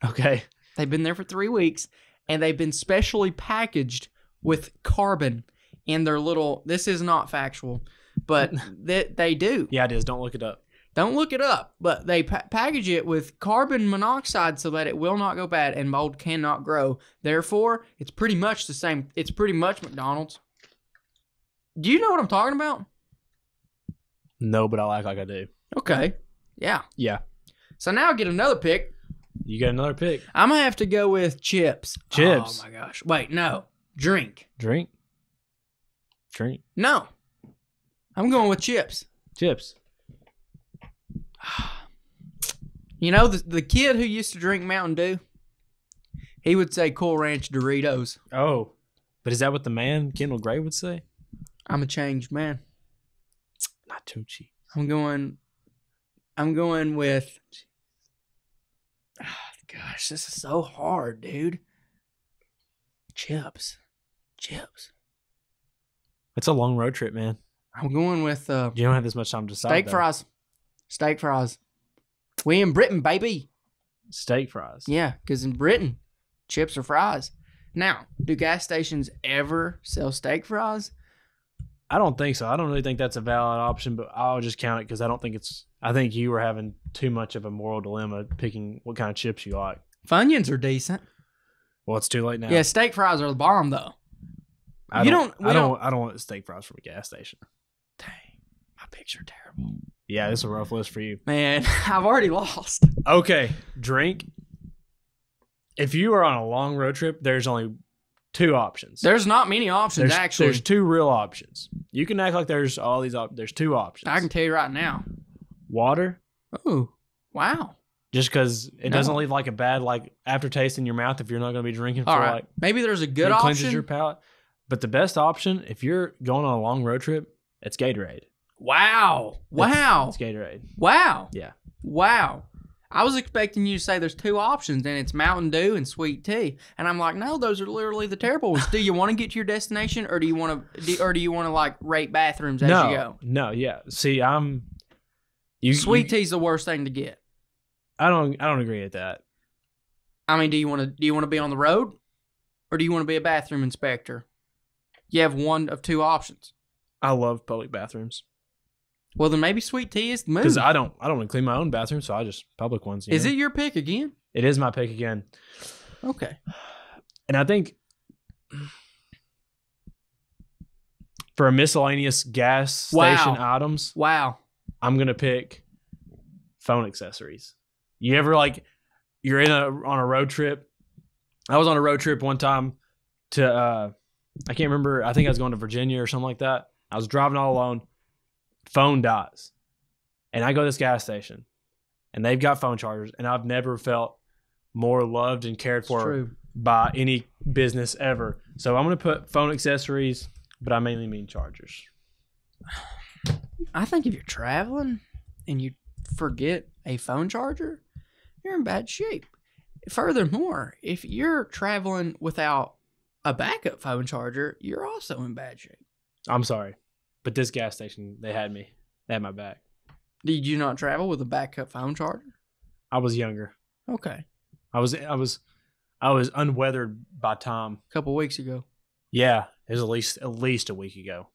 Okay. They've been there for 3 weeks, and they've been specially packaged with carbon in their little, this is not factual, but they do. Yeah, it is. Don't look it up. Don't look it up, but they package it with carbon monoxide so that it will not go bad and mold cannot grow. Therefore, it's pretty much the same. It's pretty much McDonald's. Do you know what I'm talking about? No, but I like I do. Okay. Yeah. Yeah. So now I get another pick. You got another pick. I'm going to have to go with chips. Chips. Oh, my gosh. Wait, no. Drink. No. I'm going with chips. Chips. You know, the kid who used to drink Mountain Dew, he would say Cool Ranch Doritos. Oh. But is that what the man, Kendall Gray, would say? I'm a changed man. Not too cheap. I'm going with... Oh, gosh, this is so hard, dude. Chips. It's a long road trip, man. I'm going with... You don't have this much time to decide. Steak fries. We in Britain, baby. Steak fries. Yeah, because in Britain, chips are fries. Now, do gas stations ever sell steak fries? I don't think so. I don't really think that's a valid option, but I'll just count it because I think you were having too much of a moral dilemma picking what kind of chips you like. Funyuns are decent. Well, it's too late now. Yeah, steak fries are the bomb, though. I don't want steak fries from a gas station. Dang, my picks are terrible. Yeah, this is a rough list for you. Man, I've already lost. Okay, drink. If you are on a long road trip, there's only two options. There's not many options, actually. There's two real options. You can act like there's all these there's two options. I can tell you right now. Water. Oh, wow. Just because it doesn't leave like a bad aftertaste in your mouth if you're not going to be drinking for maybe there's a good option. Cleanses your palate. But the best option, if you're going on a long road trip, it's Gatorade. Wow. It's Gatorade. Wow. Yeah. Wow. I was expecting you to say there's two options, and it's Mountain Dew and sweet tea. And I'm like, no, those are literally the terrible ones. Do you want to get to your destination, or do you want to like rate bathrooms as you go? No, yeah. See, sweet tea's the worst thing to get. I don't agree with that. I mean, do you want to be on the road, or do you want to be a bathroom inspector? You have one of two options. I love public bathrooms. Well, then maybe sweet tea is the move. Because I don't want to clean my own bathroom, so I just public ones. Is it your pick again? It is my pick again. Okay. And I think for a miscellaneous gas station items, I'm gonna pick phone accessories. You ever you're on a road trip? I was on a road trip one time to I can't remember. I think I was going to Virginia or something like that. I was driving all alone. Phone dies. And I go to this gas station. And they've got phone chargers. And I've never felt more loved and cared for by any business ever. So I'm going to put phone accessories, but I mainly mean chargers. I think if you're traveling and you forget a phone charger, you're in bad shape. Furthermore, if you're traveling without a backup phone charger, you're also in bad shape. I'm sorry, but this gas station, they had me. They had my back. Did you not travel with a backup phone charger? I was younger. Okay. I was unweathered by time. A couple weeks ago. Yeah, it was at least a week ago.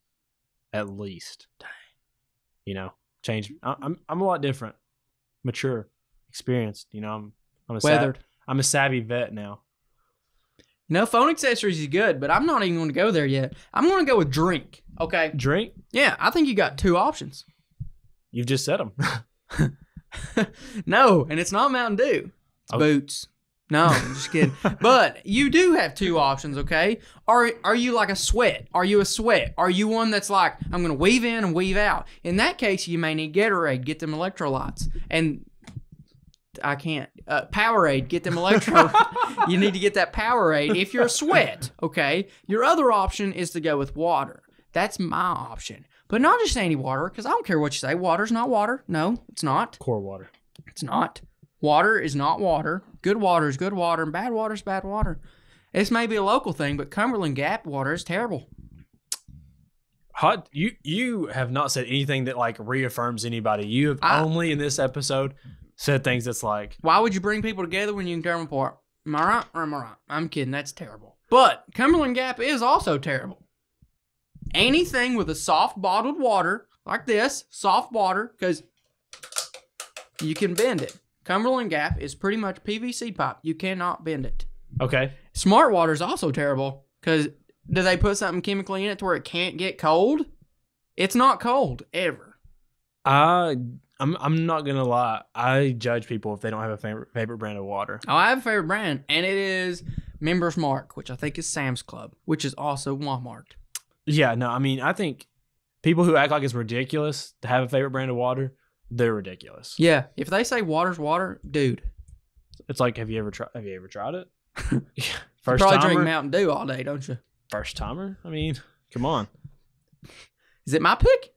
At least. Dang. Changed. I'm a lot different, mature, experienced. I'm a savvy vet now. Phone accessories is good, but I'm not even going to go there yet. I'm going to go with drink. Okay. Drink? Yeah, I think you got two options. You've just said them. No, and it's not Mountain Dew. It's Boots. No, I'm just kidding. But you do have two options, okay? Are you like a sweat? Are you a sweat? Are you one that's like, I'm going to weave in and weave out? In that case, you may need Gatorade, get them electrolytes. And I can't. Powerade, get them You need to get that Powerade if you're a sweat, okay? Your other option is to go with water. That's my option. But not just any water, because I don't care what you say. Water's not water. No, it's not. Core water. It's not. Water is not water. Good water is good water, and bad water is bad water. This may be a local thing, but Cumberland Gap water is terrible. You have not said anything that reaffirms anybody. You have only in this episode said things that's like, why would you bring people together when you can tear them apart? Am I right or am I right? I'm kidding. That's terrible. But Cumberland Gap is also terrible. Anything with a soft bottled water like this, soft water, because you can bend it. Cumberland Gap is pretty much PVC pipe. You cannot bend it. Okay. Smart water is also terrible because do they put something chemically in it to where it can't get cold? It's not cold ever. I'm not gonna lie. I judge people if they don't have a favorite brand of water. Oh, I have a favorite brand, and it is Members Mark, which I think is Sam's Club, which is also Walmart. Yeah, no, I mean, I think people who act like it's ridiculous to have a favorite brand of water, they're ridiculous. Yeah, if they say water's water, dude. It's like, have you ever tried it? First timer? Drink Mountain Dew all day, don't you? First timer? I mean, come on. Is it my pick?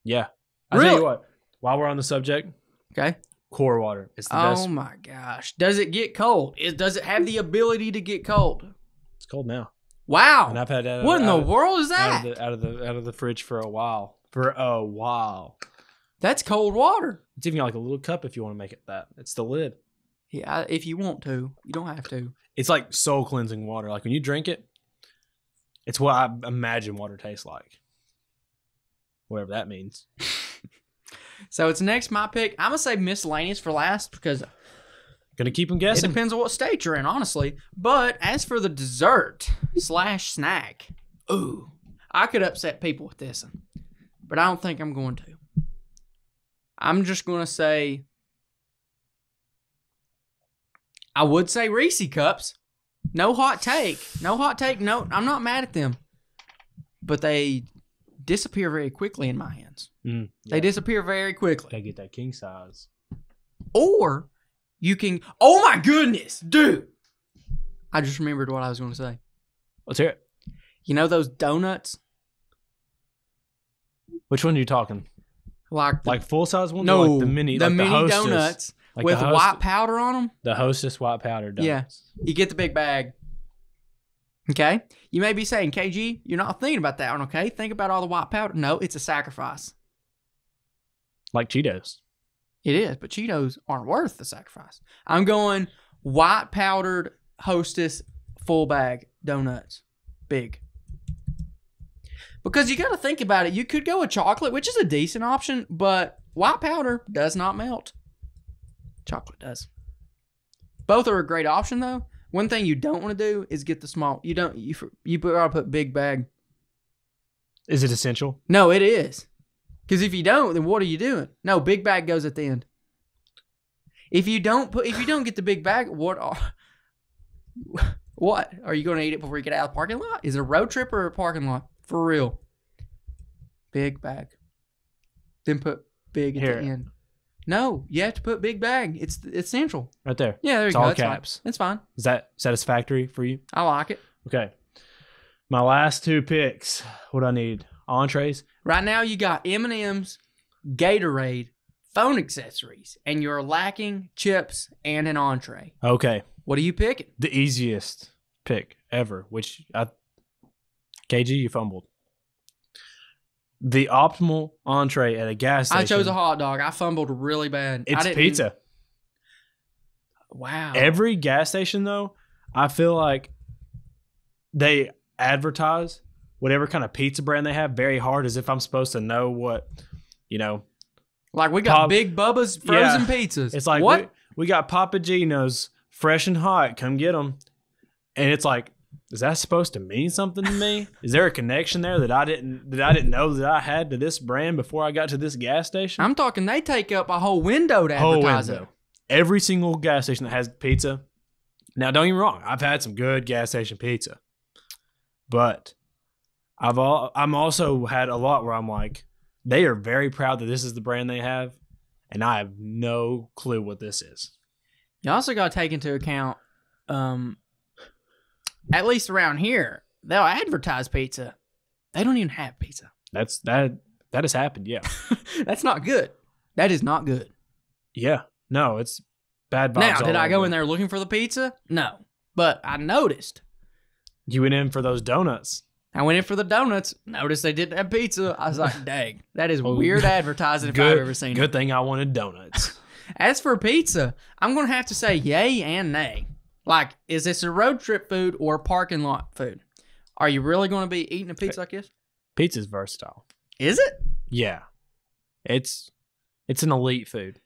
Yeah. I'll tell you what, while we're on the subject, okay, core water. It's the best. Oh my gosh. Does it get cold? Does it have the ability to get cold? It's cold now. Wow. And I've had that. What in the world is that? Out of the fridge for a while. That's cold water. It's even got like a little cup if you want to make it that. It's the lid. Yeah, if you want to. You don't have to. It's like soul cleansing water. Like when you drink it, it's what I imagine water tastes like. Whatever that means. So it's next my pick. I'm going to say miscellaneous for last because gonna keep them guessing. It depends on what state you're in, honestly. But as for the dessert / snack, ooh, I could upset people with this one, but I don't think I'm going to. I'm just going to say, I would say Reese cups. No hot take. No, I'm not mad at them, but they disappear very quickly in my hands. Yeah. They disappear very quickly. Gotta get that king size. Or you can. Oh my goodness, dude! I just remembered what I was going to say. Let's hear it. You know those donuts? Which one are you talking? Like full size ones? no, Or like the mini donuts like with the white powder on them. The Hostess white powder donuts. Yeah, you get the big bag. Okay, you may be saying, KG, you're not thinking about that one. Okay, think about all the white powder. No, it's a sacrifice. Like Cheetos. It is, but Cheetos aren't worth the sacrifice. I'm going white powdered Hostess full bag donuts, big. Because you got to think about it. You could go with chocolate, which is a decent option, but white powder does not melt. Chocolate does. Both are a great option, though. One thing you don't want to do is get the small. You gotta put big bag. Is it essential? No, it is. Because if you don't, then what are you doing? No, big bag goes at the end. If you don't get the big bag, what are you going to eat it before you get out of the parking lot? Is it a road trip or a parking lot? For real. Big bag. Then put big at the end. No, you have to put big bag. It's essential. Right there. Yeah, there you it's go. all That's caps. Fine. It's fine. Is that satisfactory for you? I like it. Okay. My last two picks. What do I need? Entrees. Right now you got M&M's, Gatorade, phone accessories, and you're lacking chips and an entree. Okay. What are you picking? The easiest pick ever, KG, you fumbled. The optimal entree at a gas station. I chose a hot dog. I fumbled really bad. It's pizza. Wow. Every gas station, though, I feel like they advertise whatever kind of pizza brand they have very hard, as if I'm supposed to know what, Like we got Big Bubba's frozen pizzas. It's like, what? We got Papa Gino's fresh and hot. Come get them. And it's like, is that supposed to mean something to me? Is there a connection there that I didn't know that I had to this brand before I got to this gas station? I'm talking they take up a whole window to advertise it. Every single gas station that has pizza. Now, don't get me wrong. I've had some good gas station pizza. But I'm also had a lot where I'm like, they are very proud that this is the brand they have, and I have no clue what this is. You also got to take into account, at least around here, they'll advertise pizza. They don't even have pizza. That has happened, yeah. That's not good. That is not good. Yeah. No, it's bad vibes. Now, did I go in there looking for the pizza? No. But I noticed. You went in for those donuts. I went in for the donuts. Noticed they didn't have pizza. I was like, dang, that is weird advertising if I've ever seen it. Good thing I wanted donuts. As for pizza, I'm going to have to say yay and nay. Like, is this a road trip food or parking lot food? Are you really going to be eating a pizza like this? Pizza's versatile. Is it? Yeah. It's an elite food.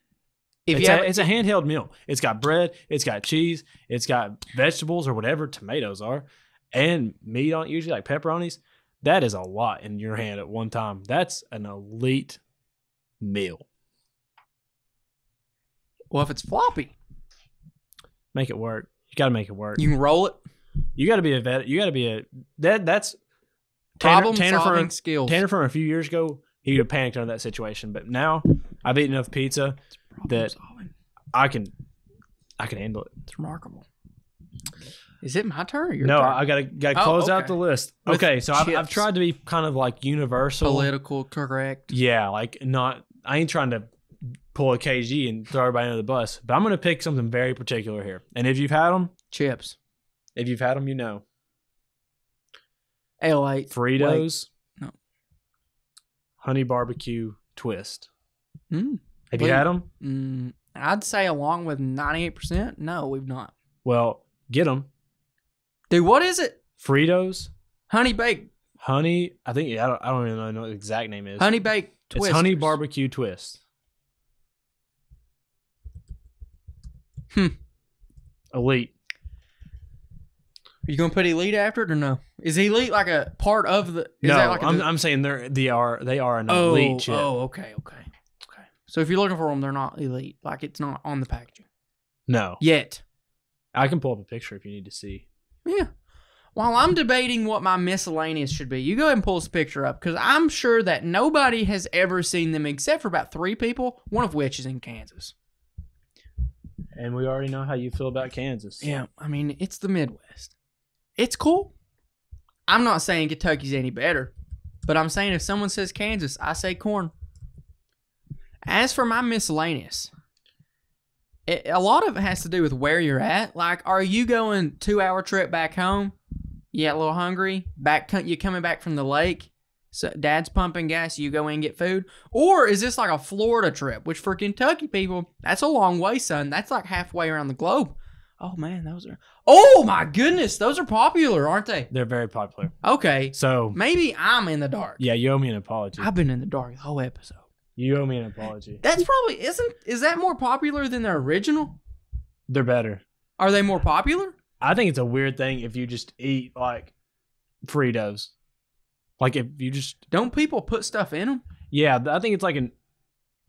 It's a handheld meal. It's got bread, it's got cheese, it's got vegetables or whatever tomatoes are, and meat on it usually, like pepperonis. That is a lot in your hand at one time. That's an elite meal. Well, if it's floppy, make it work. You got to make it work. You can roll it. You got to be a vet. You got to be that's problem-solving skills. Tanner from a few years ago, he would have panicked under that situation. But now I've eaten enough pizza that I can handle it. It's remarkable. Is it my turn or your turn? No, I gotta close out the list. Okay, so I've tried to be kind of like universal, political correct. Yeah, like I ain't trying to pull a KG and throw everybody under the bus, but I'm gonna pick something very particular here. And if you've had them, chips. If you've had them, you know. L8 Fritos. Wait. No. Honey barbecue twist. Have you had them? I'd say along with 98%. No, we've not. Well, get them. Dude, what is it? Fritos. Honey baked. Honey, I think, I don't even know what the exact name is. Honey baked twist. It's honey barbecue twist. Elite. Are you gonna put elite after it or no? Is elite like a part of the? No, I'm saying they are an elite chip. Oh, okay. So if you're looking for them, they're not elite. Like it's not on the packaging. No. Yet. I can pull up a picture if you need to see. Yeah. While I'm debating what my miscellaneous should be, you go ahead and pull this picture up because I'm sure that nobody has ever seen them except for about 3 people, one of which is in Kansas. And we already know how you feel about Kansas. Yeah, I mean, it's the Midwest. It's cool. I'm not saying Kentucky's any better, but I'm saying if someone says Kansas, I say corn. As for my miscellaneous, a lot of it has to do with where you're at. Like, are you going 2-hour trip back home? You get a little hungry? You coming back from the lake? So dad's pumping gas, you go in and get food? Or is this like a Florida trip, which for Kentucky people, that's a long way, son. That's like halfway around the globe. Oh, man, those are... Oh, my goodness. Those are popular, aren't they? They're very popular. Okay. So... maybe I'm in the dark. Yeah, you owe me an apology. I've been in the dark the whole episode. You owe me an apology. That's probably... Is that more popular than the original? They're better. Are they more popular? I think it's a weird thing if you just eat, like, Fritos. Like, if you just... Don't people put stuff in them? Yeah, I think it's like an...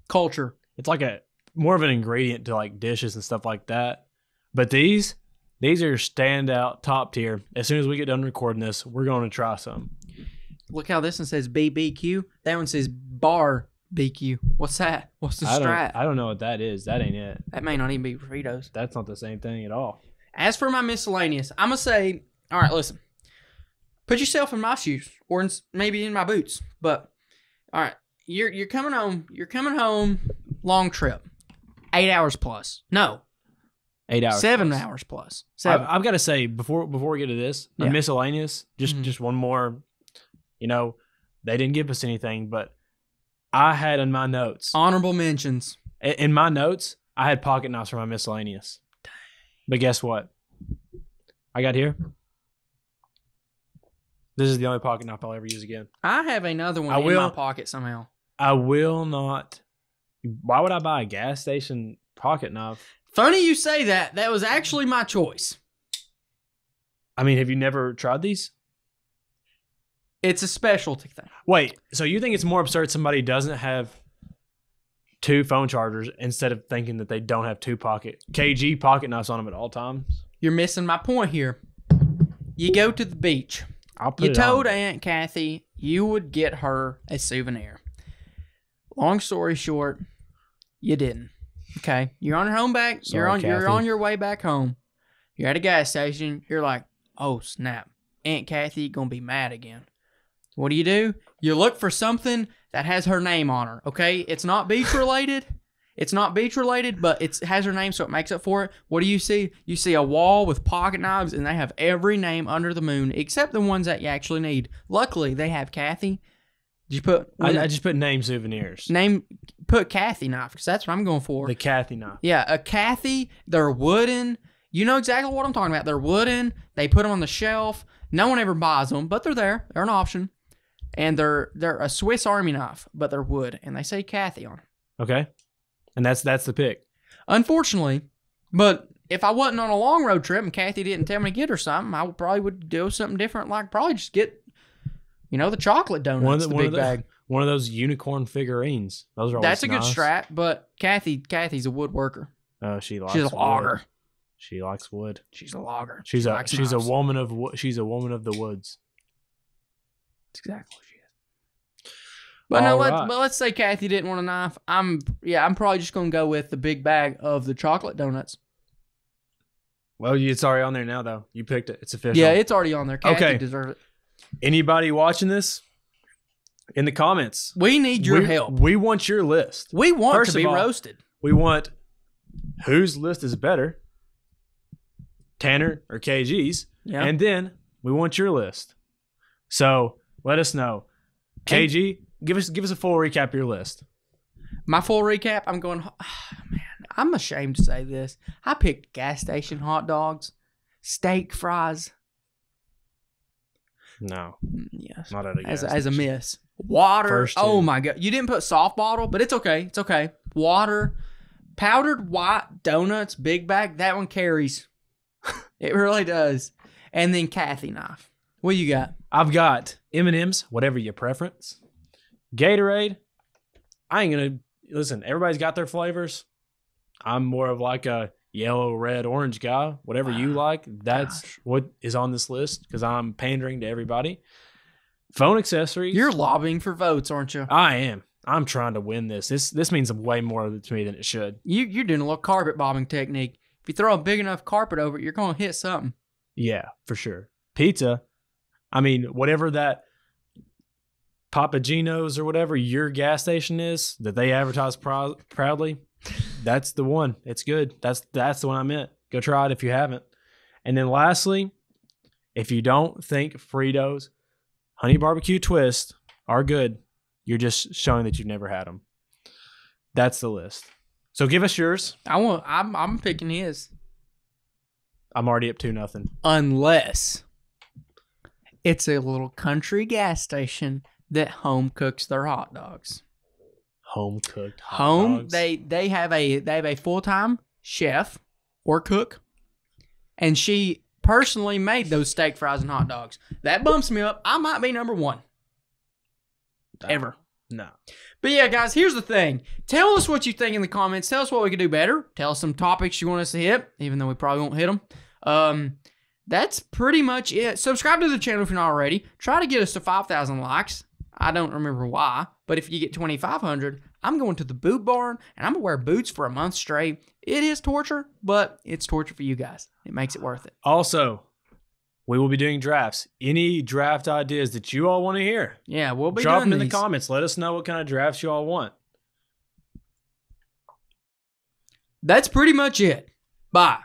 culture. It's like a... more of an ingredient to, like, dishes and stuff like that. But these are standout, top tier. As soon as we get done recording this, we're going to try some. Look how this one says BBQ. That one says Bar BQ. What's that? What's the strat? I don't know what that is. That ain't it. That may not even be Fritos. That's not the same thing at all. As for my miscellaneous, I'm going to say, all right, listen. Put yourself in my shoes or maybe in my boots. But, all right, you're coming home. You're coming home, long trip. 8 hours plus. No. 8 hours. 7 hours plus. 7. I've got to say, before we get to this, the miscellaneous, just one more, they didn't give us anything, but I had in my notes. Honorable mentions. In my notes, I had pocket knives for my miscellaneous. But guess what? I got here. This is the only pocket knife I'll ever use again. I have another one in my pocket somehow. I will not. Why would I buy a gas station pocket knife? Funny you say that. That was actually my choice. I mean, have you never tried these? It's a specialty thing. Wait, so you think it's more absurd somebody doesn't have 2 phone chargers instead of thinking that they don't have 2 KG pocket knives on them at all times? You're missing my point here. You go to the beach. You told Aunt Kathy you would get her a souvenir. Long story short, you didn't. Okay, you're on your home back. Sorry, you're on your way back home. You're at a gas station. You're like, oh snap, Aunt Kathy gonna be mad again. What do? You look for something that has her name on her. Okay, it's not beach related. It's not beach related, but it has her name, so it makes up for it. What do you see? You see a wall with pocket knives, and they have every name under the moon except the ones that you actually need. Luckily, they have Kathy. Did you put? I just put name souvenirs. Put Kathy knife because that's what I'm going for. The Kathy knife. Yeah, a Kathy. They're wooden. You know exactly what I'm talking about. They're wooden. They put them on the shelf. No one ever buys them, but they're there. They're an option, and they're a Swiss Army knife, but they're wood, and they say Kathy on them. Okay. And that's the pick. Unfortunately, but if I wasn't on a long road trip and Kathy didn't tell me to get her something, I probably would do something different. Like probably just get, the chocolate donuts, the big bag. One of those unicorn figurines. Those are always That's a nice. good strat. But Kathy's a woodworker. Oh, she's a logger. She likes wood. She's a logger. She's a woman of the woods. That's exactly what she is. But let's say Kathy didn't want a knife. I'm probably just gonna go with the big bag of the chocolate donuts. Well, it's already on there now, though. You picked it. It's official. Yeah, it's already on there. Kathy deserves it. Anybody watching this? In the comments. We need your help. We want your list. We want to be roasted. We want whose list is better, Tanner or KG's. Yeah. And then we want your list. So let us know. KG, give us a full recap of your list. My full recap, I'm going, man, I'm ashamed to say this. I picked gas station hot dogs, steak fries. No. Yes. Not at a gas as a miss. Water. Oh my God. You didn't put soft bottle, but it's okay. It's okay. Water. Powdered white donuts, big bag. That one carries. It really does. And then Kathy knife. What you got? I've got M&M's, whatever your preference. Gatorade. I ain't going to... Listen, everybody's got their flavors. I'm more of like a yellow, red, orange guy. Whatever you like, that's what is on this list because I'm pandering to everybody. Phone accessories. You're lobbying for votes, aren't you? I am. I'm trying to win this. This means way more to me than it should. You're doing a little carpet bombing technique. If you throw a big enough carpet over it, you're going to hit something. Yeah, for sure. Pizza. I mean, whatever that Papa Gino's or whatever your gas station is that they advertise proudly, that's the one. It's good. That's the one I meant. Go try it if you haven't. And then lastly, if you don't think Fritos honey barbecue twist are good, you're just showing that you've never had them. That's the list. So give us yours. I'm picking his. I'm already up 2-0. Unless it's a little country gas station that home cooks their hot dogs. Home cooked hot dogs. They have a full-time chef or cook, and she personally made those steak fries and hot dogs. That bumps me up. I might be number one. Ever. No. But yeah, guys, here's the thing. Tell us what you think in the comments. Tell us what we could do better. Tell us some topics you want us to hit, even though we probably won't hit them. That's pretty much it. Subscribe to the channel if you're not already. Try to get us to 5,000 likes. I don't remember why, but if you get 2,500, I'm going to the boot barn, and I'm going to wear boots for a month straight. It is torture, but it's torture for you guys. It makes it worth it. Also, we will be doing drafts. Any draft ideas that you all want to hear? Yeah, we'll be drop doing them in these. the comments. Let us know what kind of drafts you all want. That's pretty much it. Bye.